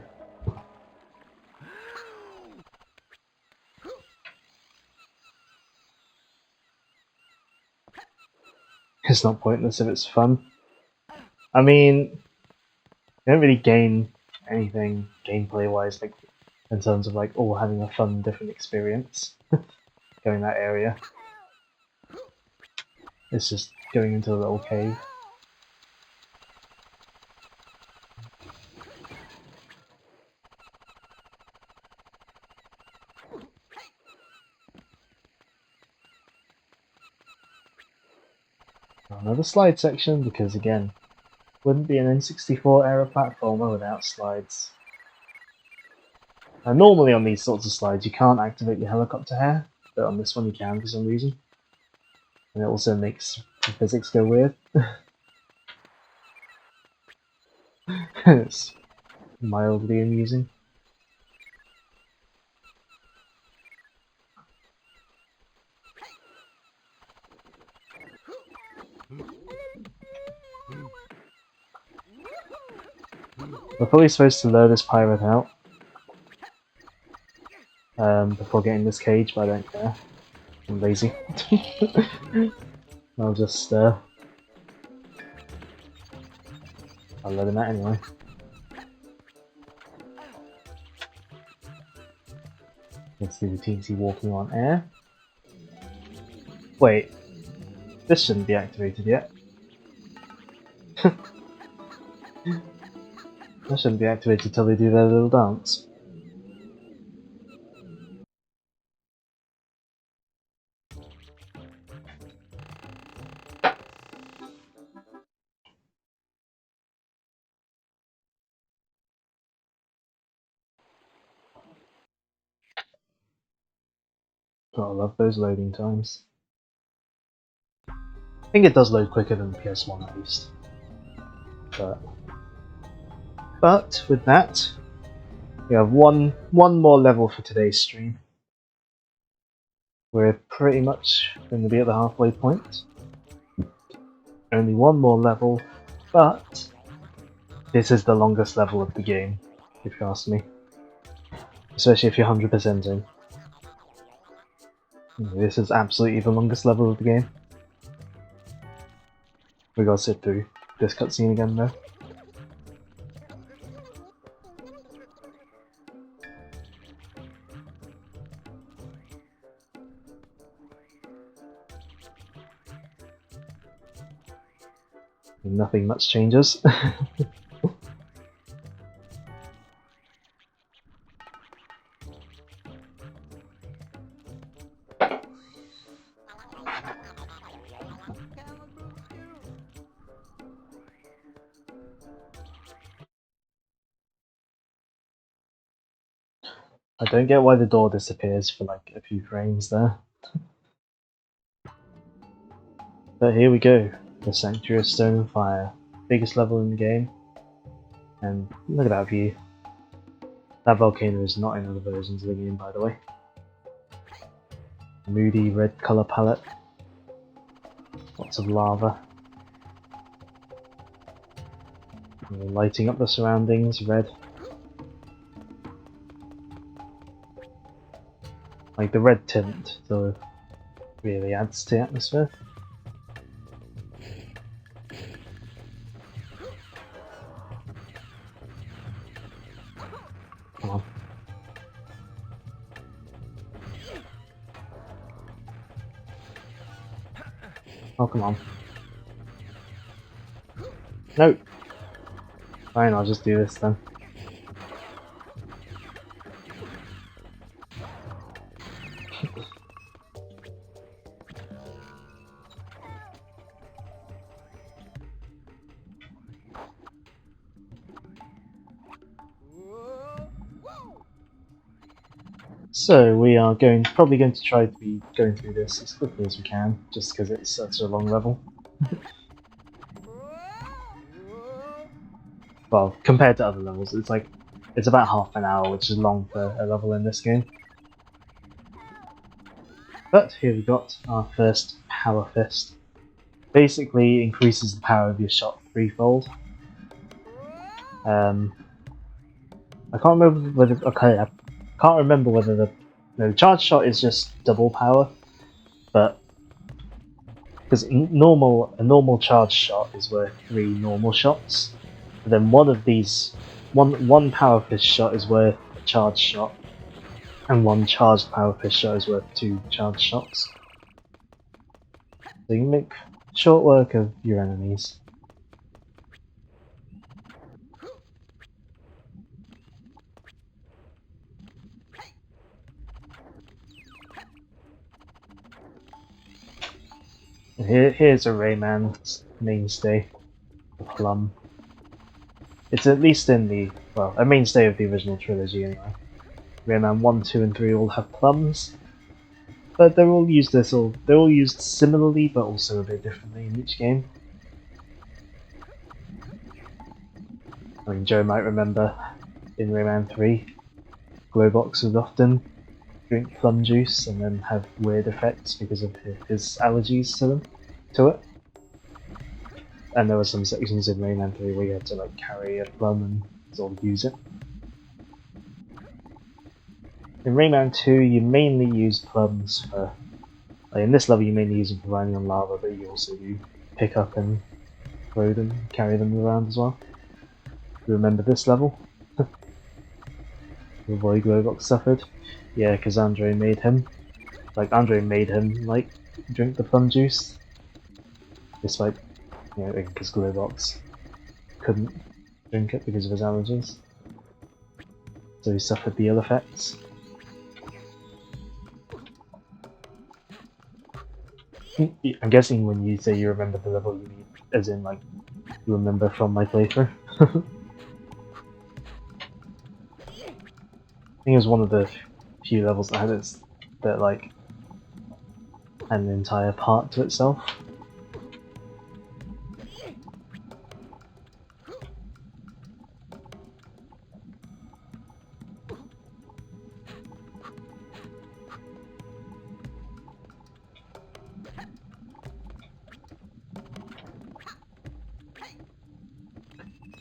A: It's not pointless if it's fun. I mean, you don't really gain anything gameplay wise, like in terms of like all having a fun, different experience going that area. It's just going into a little cave. Another slide section, because again, wouldn't be an N64 era platformer without slides. And normally on these sorts of slides you can't activate your helicopter hair, but on this one you can for some reason. And it also makes the physics go weird. It's mildly amusing. We're probably supposed to lure this pirate out before getting this cage, but I don't care. I'm lazy. I'll just I'll let him out anyway. Let's do the TNT walking on air. Wait, this shouldn't be activated yet. That shouldn't be activated till they do their little dance. God, I love those loading times. I think it does load quicker than the PS1 at least. But with that, we have one more level for today's stream. We're pretty much going to be at the halfway point. Only one more level, but this is the longest level of the game, if you ask me. Especially if you're 100% in. This is absolutely the longest level of the game. We gotta sit through this cutscene again though. Nothing much changes. I don't get why the door disappears for like a few frames there. But here we go, the Sanctuary of Stone and Fire. Biggest level in the game. And look at that view. That volcano is not in other versions of the game, by the way. Moody red colour palette. Lots of lava. Lighting up the surroundings, red. Like the red tint, so really adds to the atmosphere. Come on. Oh, come on. No! Fine, I'll just do this then. So we are probably going to try to be going through this as quickly as we can, just because it's such a long level. Well, compared to other levels, it's about half an hour, which is long for a level in this game. But here we got our first Power Fist. Basically increases the power of your shot threefold. I can't remember whether the charge shot is just double power, but because a normal charge shot is worth 3 normal shots, but then one power fist shot is worth a charge shot, and one charged power fist shot is worth 2 charge shots. So you can make short work of your enemies. Here's a Rayman mainstay, the Plum. It's at least in the, well, a mainstay of the original trilogy anyway. Rayman 1, 2, and 3 all have plums, but they're all used similarly, but also a bit differently in each game. I mean, Joe might remember in Rayman 3, Glowbox would often drink plum juice and then have weird effects because of his allergies to it. And there were some sections in Rayman 3 where you had to like carry a plum and sort of use it. In Rayman 2 you mainly use plums for, like in this level you mainly use them for running on lava, but you also do pick up and throw them, carry them around as well. You remember this level? The boy Glowbox suffered? Yeah, because Andre made him drink the plum juice. Despite, because Glowbox couldn't drink it because of his allergies. So he suffered the ill effects. I'm guessing when you say you remember the level, you mean as in like you remember from my playthrough. I think it was one of the few levels that had that like had an entire part to itself.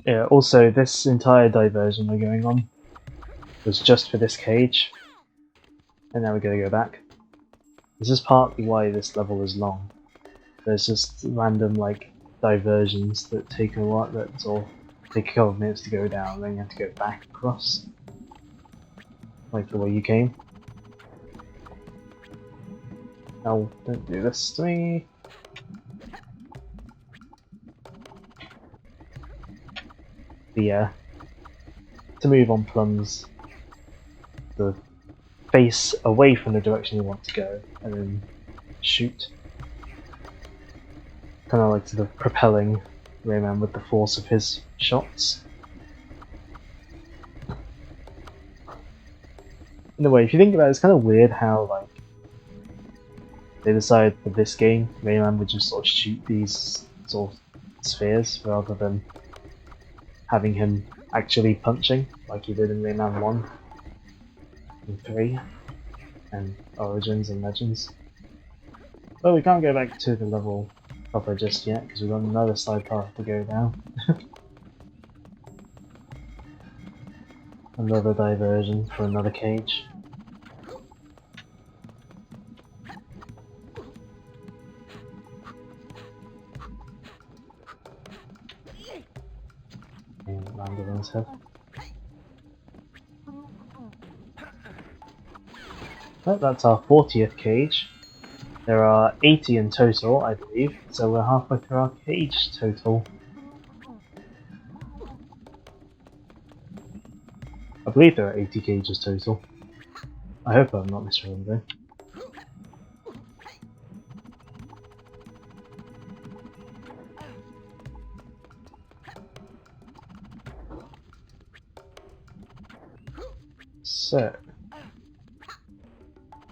A: Yeah, also this entire diversion we're going on was just for this cage. And now we're going to go back. This is partly why this level is long. There's just random like diversions that take a while, that sort of take a couple of minutes to go down, then you have to go back across. Like the way you came. Oh, don't do this to me. But yeah, to move on plums, the face away from the direction you want to go, and then shoot. Kind of like the propelling Rayman with the force of his shots. In a way, if you think about it, it's kind of weird how like they decided for this game, Rayman would just sort of shoot these sort of spheres rather than having him actually punching like he did in Rayman 1 and 3 and Origins and Legends. But we can't go back to the level proper just yet because we've got another side path to go down. Another diversion for another cage. And landed on his head. Well, that's our 40th cage. There are 80 in total, I believe, so we're halfway through our cage total. I believe there are 80 cages total. I hope I'm not misremembering. So,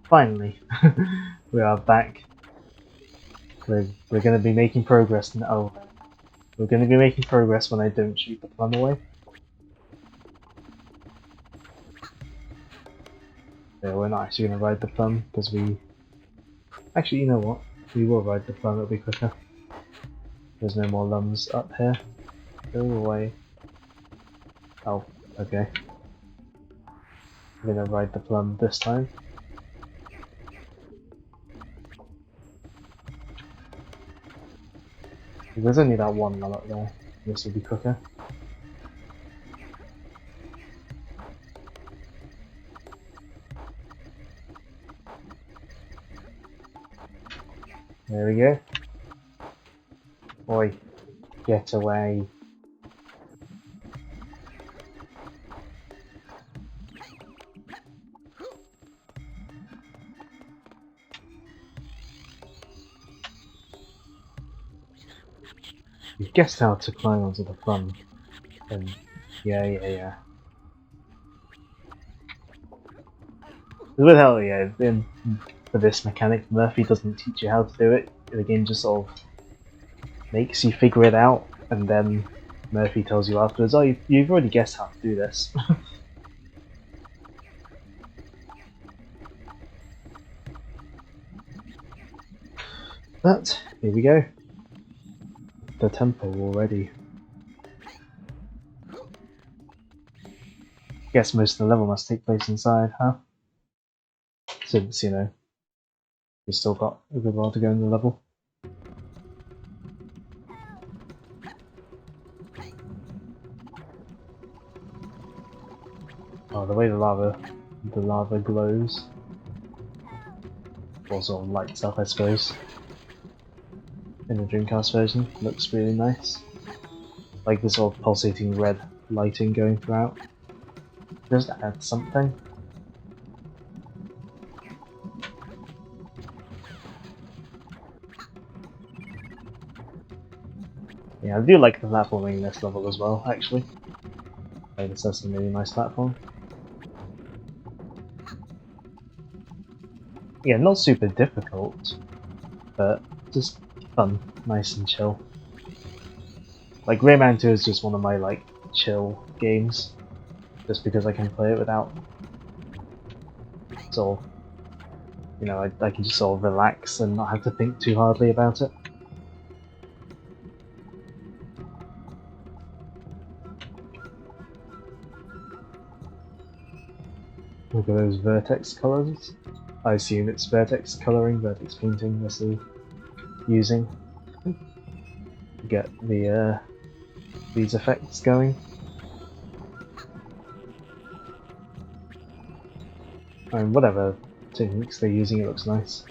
A: finally, we are back. We're going to be making progress now. We're going to be making progress when I don't shoot the plum away. Yeah, we're not actually going to ride the plum because we... Actually, you know what? We will ride the plum, it'll be quicker. There's no more lums up here. Go away. Oh, okay. I'm going to ride the plum this time. There's only that one lum up there. This will be quicker. There we go. Oi, get away. You've guessed how to climb onto the front. And yeah. With how, for this mechanic, Murphy doesn't teach you how to do it. The game just sort of makes you figure it out, and then Murphy tells you afterwards, oh, you've already guessed how to do this. But, here we go. The temple already. Guess most of the level must take place inside, huh? Since, we've still got a good while to go in the level. Oh, the way the lava glows. Or sort of lights up, I suppose. In the Dreamcast version, looks really nice. Like the sort of pulsating red lighting going throughout. Just add something. Yeah, I do like the platforming in this level as well, actually. Like, this has some really nice platform. Yeah, not super difficult, but just fun, nice and chill. Like, Rayman 2 is just one of my, like, chill games. Just because I can play it without sort of, I can just sort of relax and not have to think too hardly about it. Look at those vertex colors. I assume it's vertex coloring, vertex painting this is using to get the these effects going. And whatever techniques they're using, it looks nice.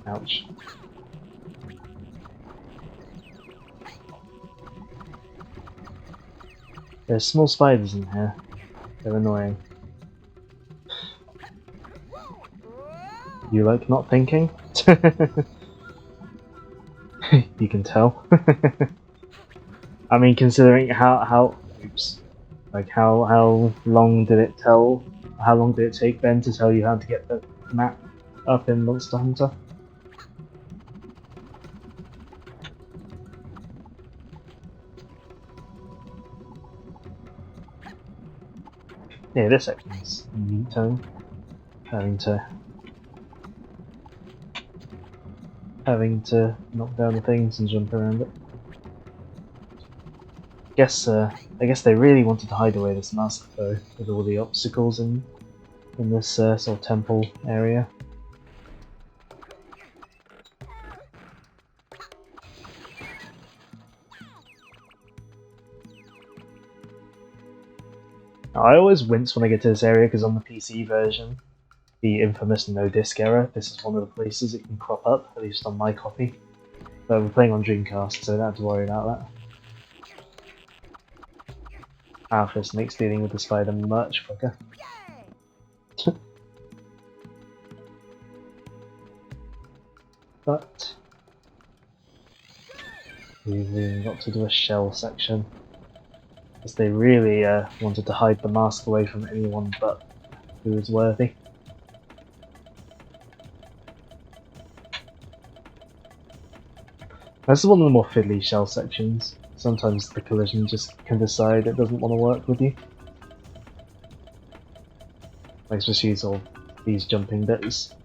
A: Ouch. There's small spiders in here. They're annoying. You like not thinking? You can tell. I mean, considering how long did it take Ben to tell you how to get the map up in Monster Hunter? Yeah, this section is neat tone. Having to knock down the things and jump around it. I guess they really wanted to hide away this mask though, with all the obstacles in this sort of temple area. Now, I always wince when I get to this area because on the PC version, the infamous no disk error, this is one of the places it can crop up, at least on my copy. But we're playing on Dreamcast, so I don't have to worry about that. Alphys makes dealing with the spider much quicker. But we've even got to do a shell section, because they really wanted to hide the mask away from anyone but who was worthy. This is one of the more fiddly shell sections. Sometimes the collision just can decide it doesn't want to work with you. Like especially sort of these jumping bits.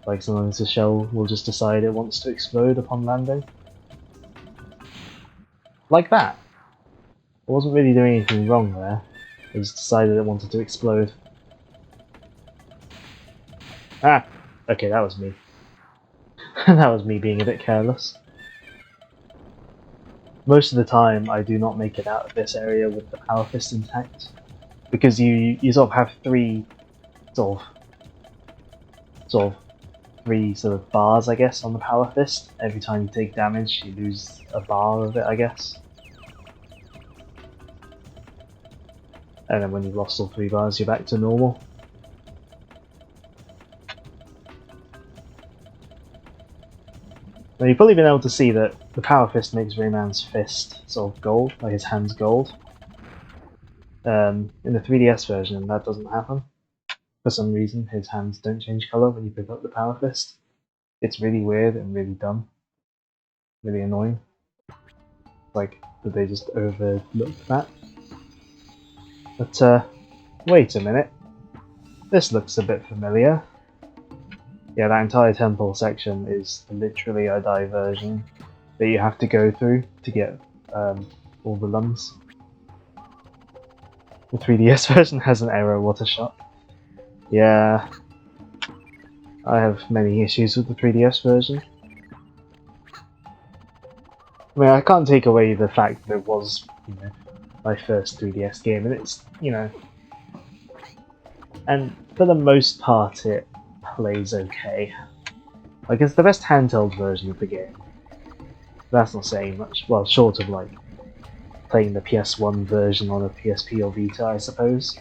A: Like sometimes the shell will just decide it wants to explode upon landing. Like that. It wasn't really doing anything wrong there. It just decided it wanted to explode. Ah! Okay, that was me. That was me being a bit careless. Most of the time, I do not make it out of this area with the power fist intact, because you sort of have three sort of bars, I guess, on the power fist. Every time you take damage, you lose a bar of it, I guess. And then when you've lost all 3 bars, you're back to normal. Now you've probably been able to see that the Power Fist makes Rayman's fist sort of gold, like his hand's gold. In the 3DS version, that doesn't happen. For some reason, his hands don't change color when you pick up the Power Fist. It's really weird and really dumb. Really annoying. Like, did they just overlook that? But, wait a minute. This looks a bit familiar. Yeah, that entire temple section is literally a diversion that you have to go through to get all the lungs. The 3DS version has an error, what a shot. Yeah, I have many issues with the 3DS version. I mean, I can't take away the fact that it was, you know, my first 3DS game, and it's, you know, and for the most part it plays okay. Like, it's the best handheld version of the game. That's not saying much, well, short of, like, playing the PS1 version on a PSP or Vita, I suppose.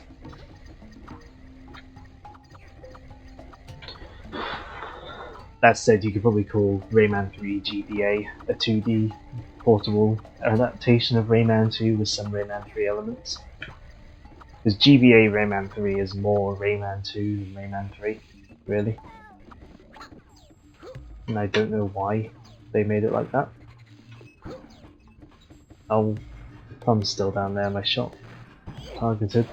A: That said, you could probably call Rayman 3 GBA a 2D portable adaptation of Rayman 2 with some Rayman 3 elements. Because GBA Rayman 3 is more Rayman 2 than Rayman 3, really. And I don't know why they made it like that. Oh, Plum's still down there, my shot targeted.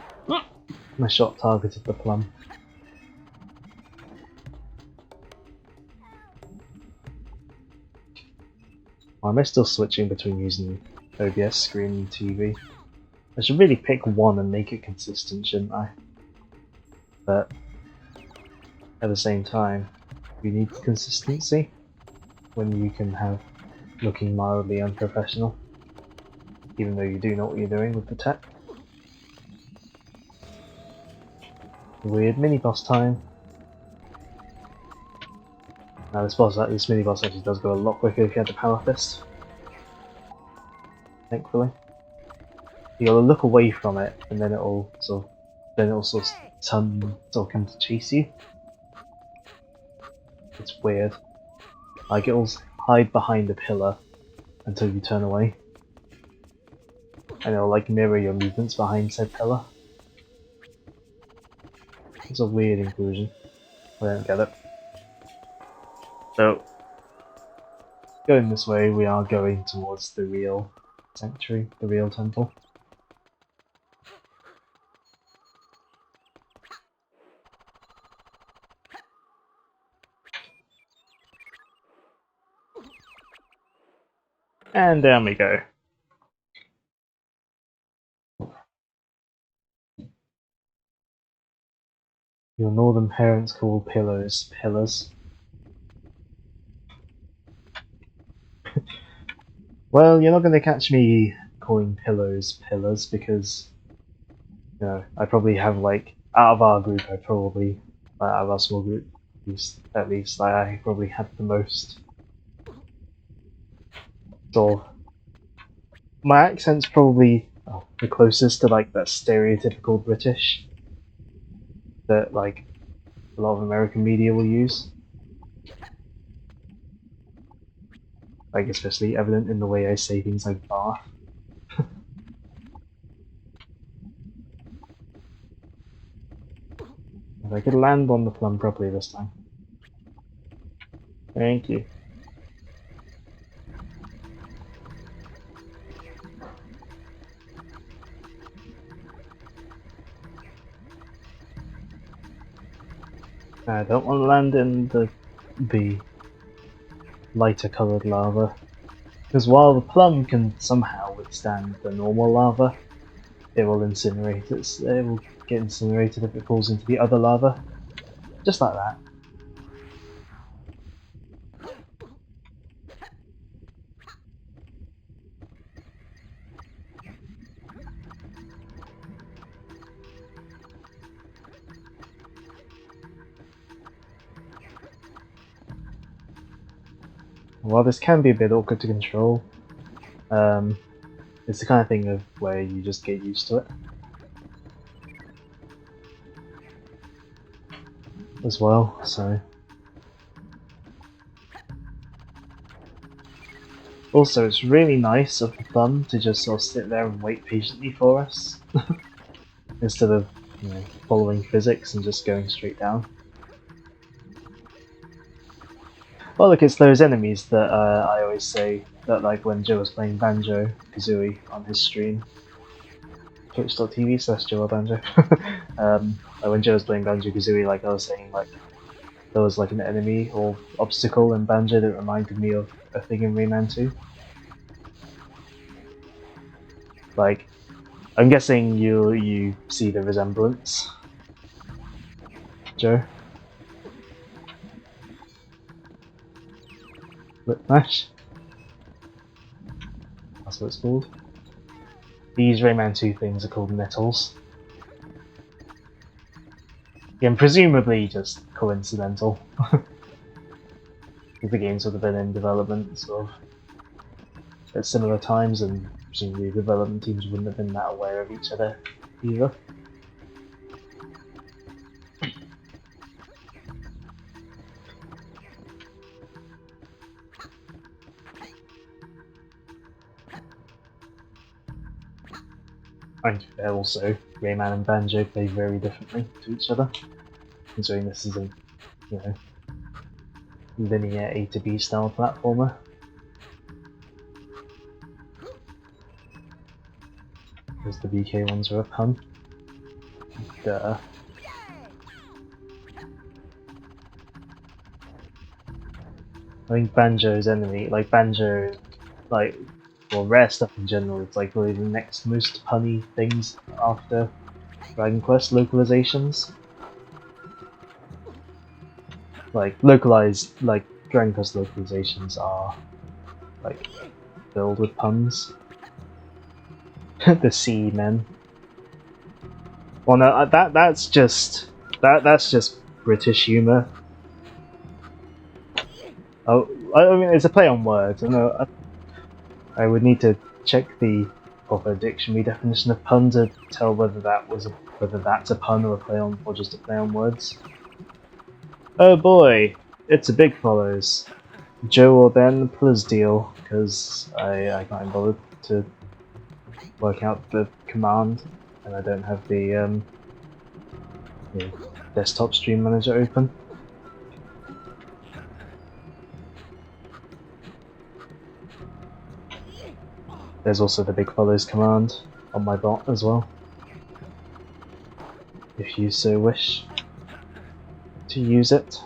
A: My shot targeted the Plum. Why am I still switching between using OBS screen and TV? I should really pick one and make it consistent, shouldn't I? But at the same time, you need consistency when you can have looking mildly unprofessional, even though you do know what you're doing with the tech. Weird mini-boss time. Now this mini-boss actually does go a lot quicker if you have the Power Fist. Thankfully. You gotta look away from it, and then it'll sort of come to chase you. It's weird. Like, it'll hide behind a pillar until you turn away. And it'll like mirror your movements behind said pillar. It's a weird inclusion. I don't get it. So, going this way, we are going towards the real sanctuary, the real temple. And down we go. Your northern parents call pillows pillars. Well, you're not going to catch me calling pillows pillars because, you know, I probably have, like, out of our group, out of our small group, at least, I probably have the most sort of. My accent's probably the closest to, like, that stereotypical British that, like, a lot of American media will use. Like, especially evident in the way I say things like bath. If I could land on the Plum properly this time. Thank you. I don't want to land in the lighter coloured lava. Because while the Plum can somehow withstand the normal lava, it will incinerate it. It will get incinerated if it falls into the other lava. Just like that. While this can be a bit awkward to control, it's the kind of thing of where you just get used to it. As well, so. Also, it's really nice of the thumb to just sort of sit there and wait patiently for us, instead of, you know, following physics and just going straight down. Well, look, it's those enemies that I always say that, like, when Joe was playing Banjo-Kazooie on his stream, twitch.tv/JoeBanjo, like when Joe was playing Banjo-Kazooie, like I was saying, like, there was like an enemy or obstacle in Banjo that reminded me of a thing in Rayman 2. Like, I'm guessing you see the resemblance, Joe? Whiplash? That's what it's called. These Rayman 2 things are called nettles. Again, presumably just coincidental. The games would have been in development sort of at similar times, and presumably development teams wouldn't have been that aware of each other either. And also, Rayman and Banjo play very differently to each other, considering this is a, you know, linear A to B style platformer. Because the BK ones are a pun. Duh. I think Banjo's enemy, like Banjo, like, well, rare stuff in general, it's like really the next most punny things after Dragon Quest localizations. Like, localized, like, Dragon Quest localizations are, like, filled with puns. The sea men. Well, no, that's just British humor. Oh, I mean, it's a play on words. I know. I would need to check the proper dictionary definition of pun to tell whether that's a pun or a play on, or just a play on words. Oh boy, it's a big follows. Joe or Ben, please deal, because I can't bother to work out the command, and I don't have the you know, desktop stream manager open. There's also the big follows command on my bot as well, if you so wish to use it.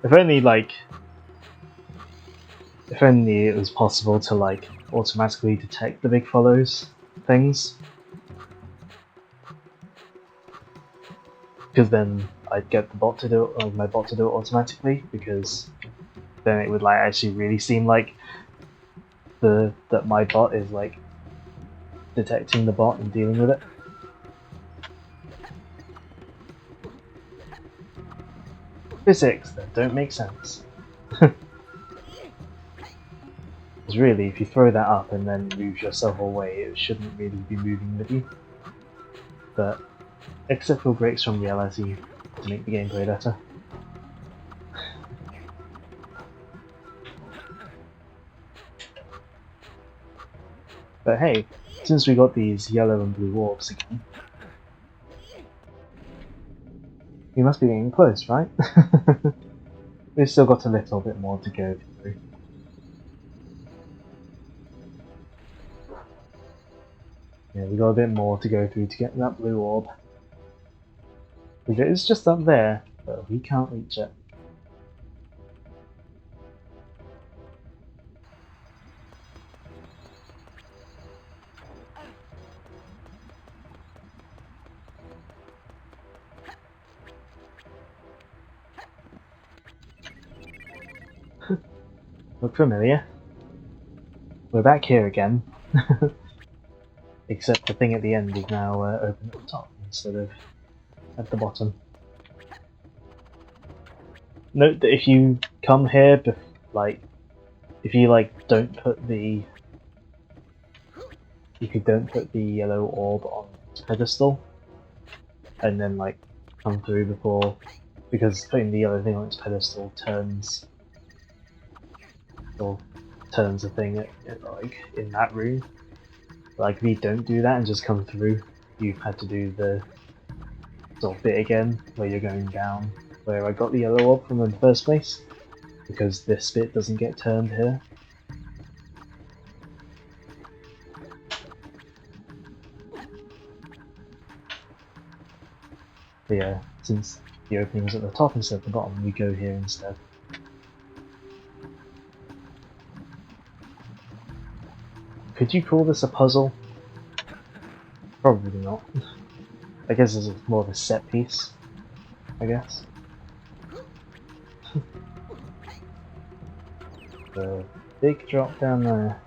A: If only it was possible to like automatically detect the big follows things, because then I'd get the bot to do it, like my bot to do it automatically, because then it would like actually really seem like that my bot is like detecting the bot and dealing with it. Physics that don't make sense. Because really, if you throw that up and then move yourself away, it shouldn't really be moving with you. But except for breaks from reality to make the gameplay better. But hey, since we got these yellow and blue orbs again, we must be getting close, right? We've still got a little bit more to go through. Yeah, we've got a bit more to go through to get that blue orb. It's just up there, but we can't reach it. Look familiar? We're back here again. Except the thing at the end is now open at the top instead of at the bottom. Note that if you come here, if you don't put the yellow orb on its pedestal, and then like come through before, because putting the other thing on its pedestal turns the thing like in that room. Like if you don't do that and just come through, you've had to do the sort of bit again where you're going down where I got the yellow orb from in the first place, because this bit doesn't get turned here. But yeah, since the opening was at the top instead of the bottom, we go here instead. Could you call this a puzzle? Probably not. I guess this is more of a set piece, I guess. The big drop down there.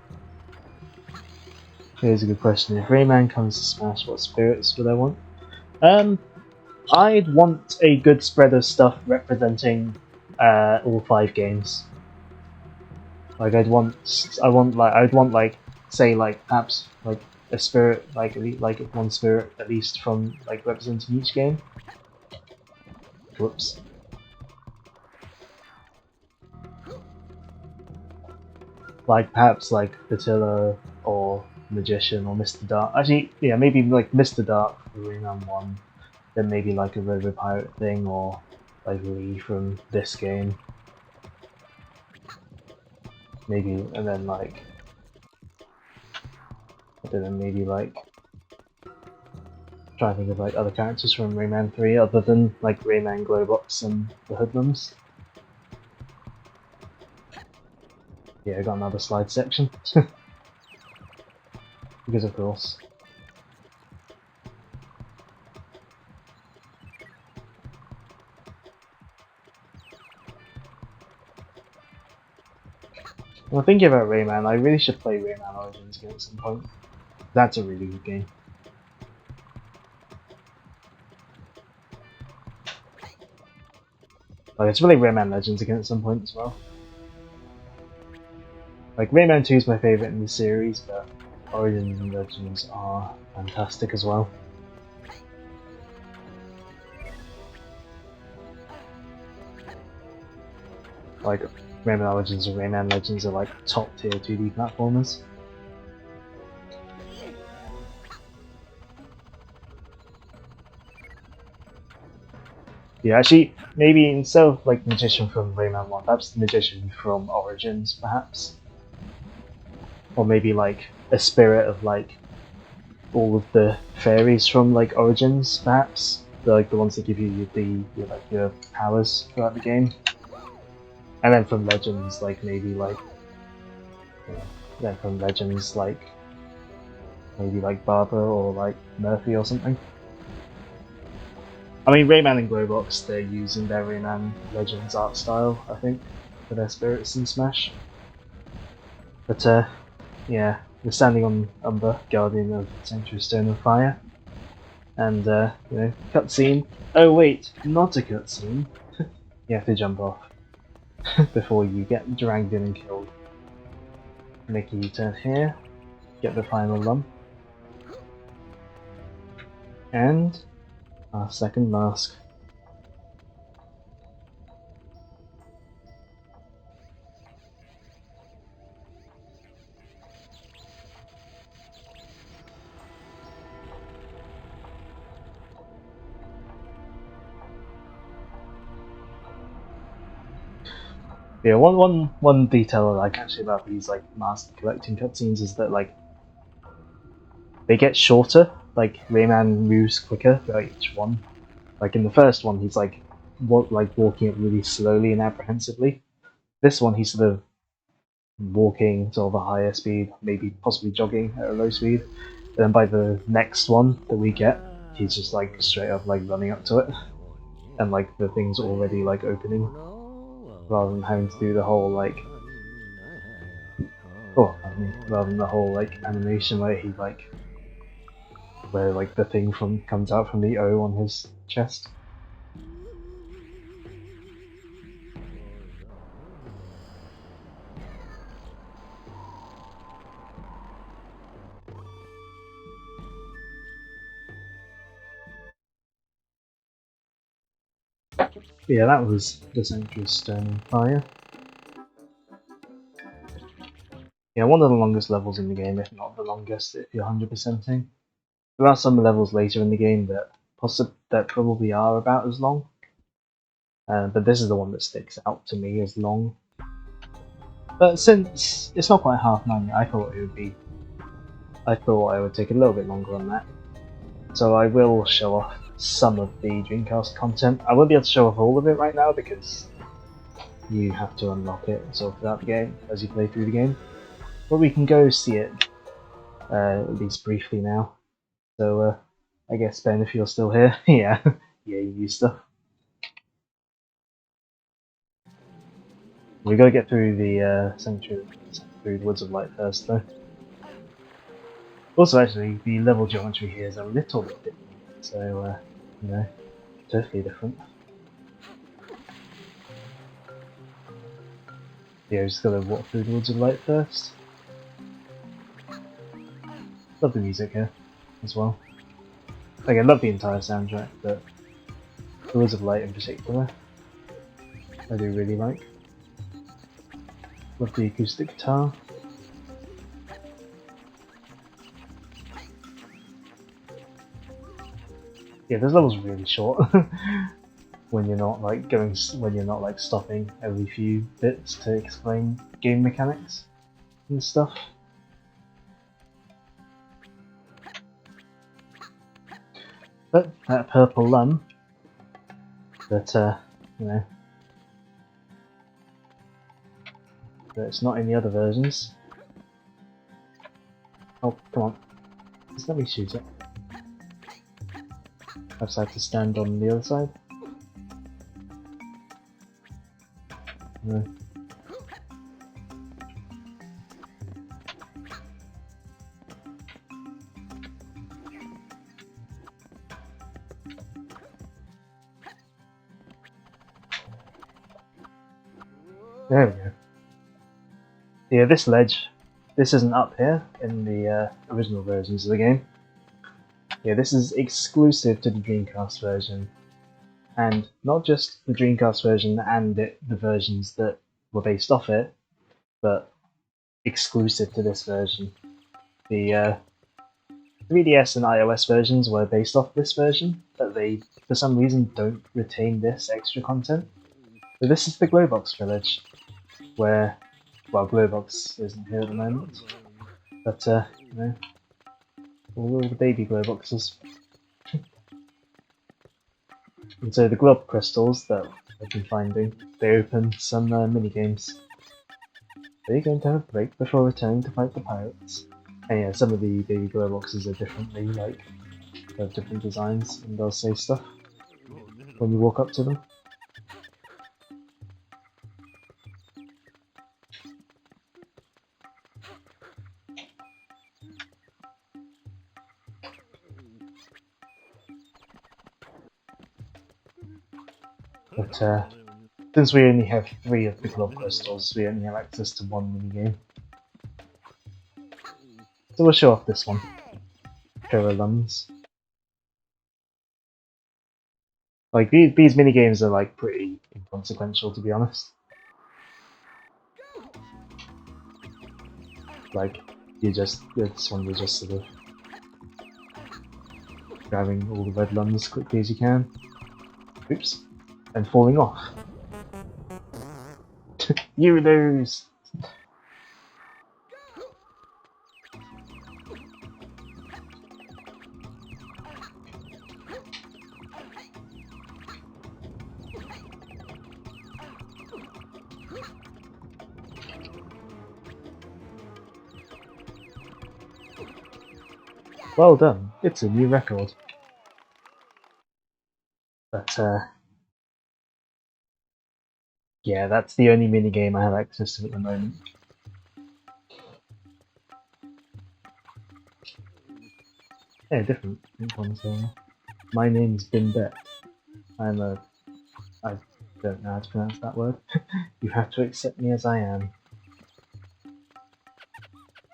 A: Here's a good question. If Rayman comes to Smash, what spirits would I want? I'd want a good spread of stuff representing all 5 games. Like I'd want like say like perhaps like a spirit like one spirit at least from like representing each game. Whoops. Like perhaps like Attila or Magician or Mr. Dark. Actually, yeah, maybe like Mr. Dark for Rayman 1. Then maybe like a Robo Pirate thing, or like Lee from this game. Maybe, and then like, I don't know, maybe like, try to think of like other characters from Rayman 3 other than like Rayman, Glowbox and the Hoodlums. Yeah, I got another slide section. Because of course. Well, thinking about Rayman, I really should play Rayman Origins again at some point. That's a really good game. Like, it's really Rayman Legends again at some point as well. Like, Rayman 2 is my favourite in the series, but Origins and Legends are fantastic as well. Like, Rayman Origins and Rayman Legends are like top tier 2D platformers. Yeah, actually, maybe instead of like Magician from Rayman 1, perhaps the Magician from Origins, perhaps. Or maybe like a spirit of like all of the fairies from like Origins, perhaps. They're like the ones that give you your powers throughout the game. And then from Legends, like maybe like, then from Legends, like maybe like Barbara or like Murphy or something. I mean, Rayman and Glowbox, they're using their Rayman Legends art style, I think, for their spirits in Smash. But yeah, we're standing on Umber, Guardian of Sanctuary Stone of Fire, and you know, cutscene. Oh wait, not a cutscene. You have to jump off before you get dragged in and killed. Make a U-turn here, get the final lump, and our second mask. Yeah, one detail I like actually about these like mask collecting cutscenes is that like they get shorter. Like Rayman moves quicker throughout each one. Like in the first one, he's like walking it really slowly and apprehensively. This one, he's sort of walking sort of a higher speed, maybe possibly jogging at a low speed. And then by the next one that we get, he's just like straight up like running up to it, and like the thing's already like opening, rather than having to do the whole like, rather than the whole like animation where he like, where like the thing comes out from the O on his chest. Yeah, that was the Sanctuary Stone and Fire. Yeah, one of the longest levels in the game, if not the longest, if you're 100%ing. There are some levels later in the game that probably are about as long, but this is the one that sticks out to me as long. But since it's not quite half 9 yet, I thought I would take a little bit longer on that. So I will show off some of the Dreamcast content. I won't be able to show off all of it right now because you have to unlock it sort of throughout the game as you play through the game. But we can go see it at least briefly now. So I guess Ben, if you're still here, yeah, you stuff. We gotta get through the Sanctuary through the Woods of Light first, though. Also, actually, the level geometry here is a little bit different, so you know, totally different. Yeah, just gotta walk through the Woods of Light first. Love the music here as well. Like, I love the entire soundtrack, but the Woods of Light in particular, I do really like. Love the acoustic guitar. Yeah, this level's really short when you're not like stopping every few bits to explain game mechanics and stuff. But that purple lung that you know, that it's not in the other versions. Oh, come on. Just let me shoot it. I just have to stand on the other side. No. There we go. Yeah, this ledge, this isn't up here in the original versions of the game. Yeah, this is exclusive to the Dreamcast version. And not just the Dreamcast version and the versions that were based off it, but exclusive to this version. The 3DS and iOS versions were based off this version, but they, for some reason, don't retain this extra content. So this is the Glowbox Village, where, well, Glowbox isn't here at the moment, but, you know, all the baby Glowboxes. And so the glob crystals that I've been finding, they open some minigames. Are you going to have a break before returning to fight the pirates? And yeah, some of the baby glow boxes are differently, like, they have different designs, and they'll say stuff when you walk up to them. But since we only have 3 of the glob crystals, we only have access to 1 minigame. So we'll show off this one. Paralums. Like, these minigames are like pretty inconsequential, to be honest. Like, this one you're just sort of grabbing all the red lums as quickly as you can. Oops. And falling off. You lose! Well done, it's a new record. But yeah, that's the only minigame I have access to at the moment. Yeah, different ones here. My name's Bimbet. I don't know how to pronounce that word. You have to accept me as I am.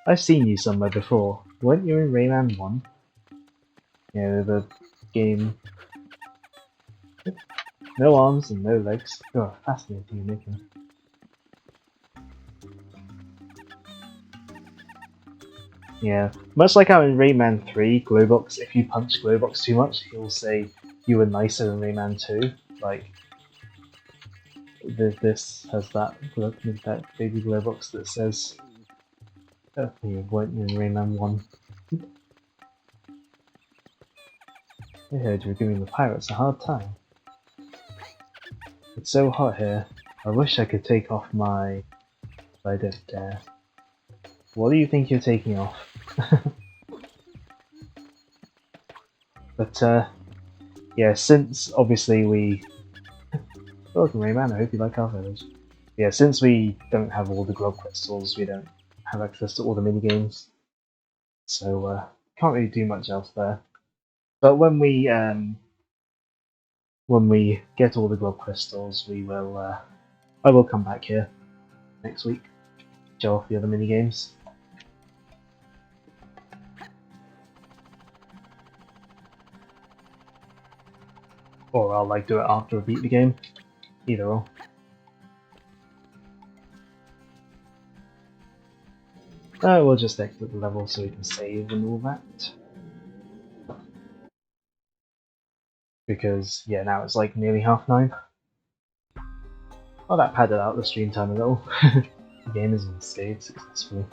A: I've seen you somewhere before. Weren't you in Rayman 1? Yeah, the game... No arms and no legs. Oh, fascinating making. Yeah, much like how in Rayman 3, Glowbox, if you punch Glowbox too much, he'll say you were nicer than Rayman 2. Like, this has that baby Glowbox that says you weren't in Rayman 1. I heard you were giving the pirates a hard time. It's so hot here. I wish I could take off my... But I don't dare. What do you think you're taking off? But, yeah, since obviously we... Welcome Rayman, I hope you like our village. Yeah, since we don't have all the globe crystals, we don't have access to all the minigames. So, can't really do much else there. But when we get all the globe crystals, we will, I will come back here next week, show off the other minigames. Or I'll like do it after I beat the game. Either or. We'll just exit the level so we can save and all that. Because, yeah, now it's like nearly 9:30. Well, that padded out the stream time a little. The game has been saved successfully.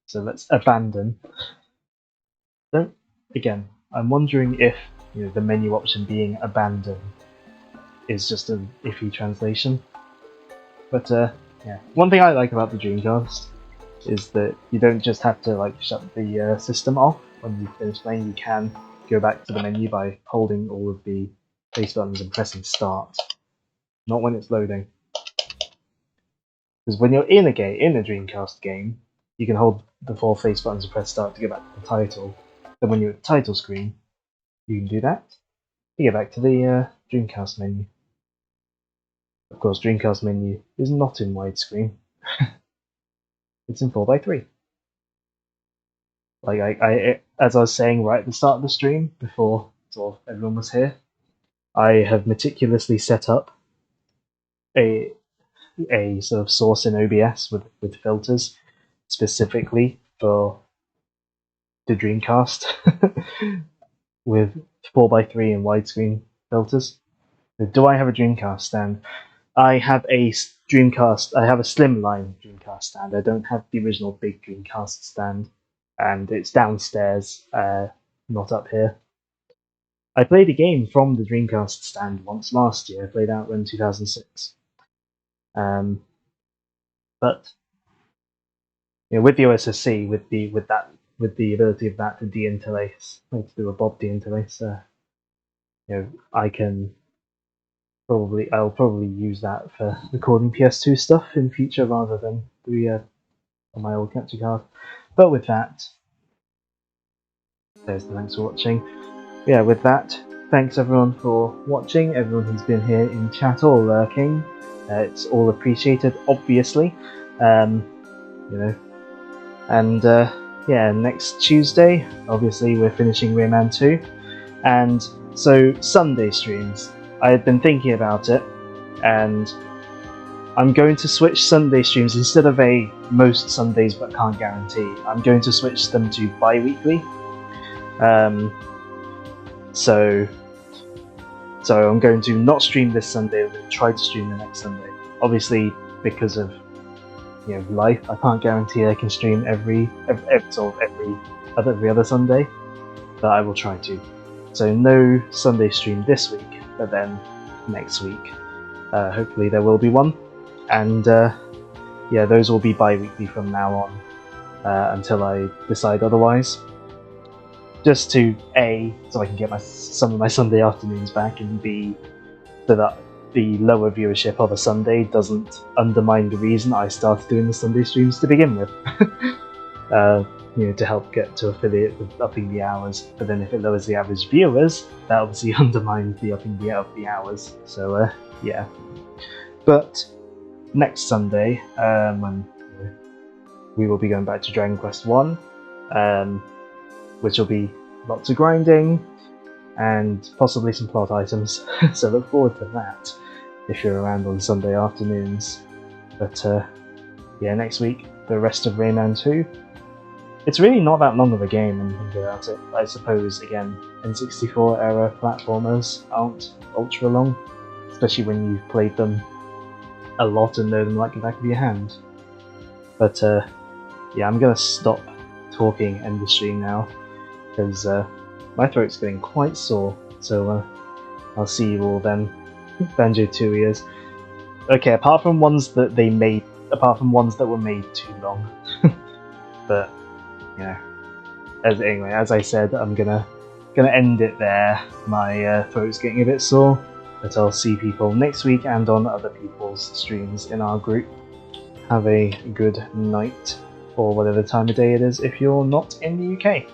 A: So let's abandon. Again, I'm wondering if the menu option being abandon is just an iffy translation. But yeah, one thing I like about the Dreamcast is that you don't just have to like shut the system off when you finish playing. You can go back to the menu by holding all of the face buttons and pressing start. Not when it's loading. Because when you're in a Dreamcast game, you can hold the 4 face buttons and press start to go back to the title. Then when you're at the title screen, you can do that. You get back to the Dreamcast menu. Of course, Dreamcast menu is not in widescreen. It's in 4:3. Like I, as I was saying right at the start of the stream, before sort of everyone was here, I have meticulously set up a sort of source in OBS with filters specifically for the Dreamcast with 4:3 and widescreen filters. Do I have a Dreamcast stand? I have a Dreamcast. I have a slimline Dreamcast stand. I don't have the original big Dreamcast stand, and it's downstairs, not up here. I played a game from the Dreamcast stand once last year. I played Outrun 2006. But with the OSSC, with the ability of that to deinterlace, like to do a Bob deinterlace, I can. I'll probably use that for recording PS2 stuff in future rather than on my old capture card. But with that, thanks for watching. Yeah, with that, thanks everyone for watching, everyone who's been here in chat or lurking. It's all appreciated, obviously. And yeah, next Tuesday, obviously we're finishing Rayman 2, and so Sunday streams. I had been thinking about it, and I'm going to switch Sunday streams instead of a most Sundays but can't guarantee. I'm going to switch them to bi-weekly. So I'm going to not stream this Sunday. I'm going to try to stream the next Sunday. Obviously, because of life, I can't guarantee I can stream every other Sunday, but I will try to. So no Sunday stream this week. But then next week, hopefully there will be one, and yeah, those will be bi-weekly from now on until I decide otherwise. Just to A, so I can get some of my Sunday afternoons back, and B, so that the lower viewership of a Sunday doesn't undermine the reason I started doing the Sunday streams to begin with. To help get to affiliate with upping the hours, but then if it lowers the average viewers, that obviously undermines the upping the hours. So yeah. But next Sunday, when we will be going back to Dragon Quest 1, which will be lots of grinding, and possibly some plot items. So look forward to that if you're around on Sunday afternoons. But yeah, next week, the rest of Rayman 2. It's really not that long of a game when you think about it. I suppose, again, N64 era platformers aren't ultra long, especially when you've played them a lot and know them like the back of your hand. But yeah, I'm gonna stop talking end the stream now, because my throat's getting quite sore, so I'll see you all then. Banjo-Tooie is. Okay, apart from ones that were made too long. But yeah. Anyway, as I said, I'm gonna end it there. My throat's getting a bit sore, but I'll see people next week and on other people's streams in our group. Have a good night, or whatever time of day it is if you're not in the UK.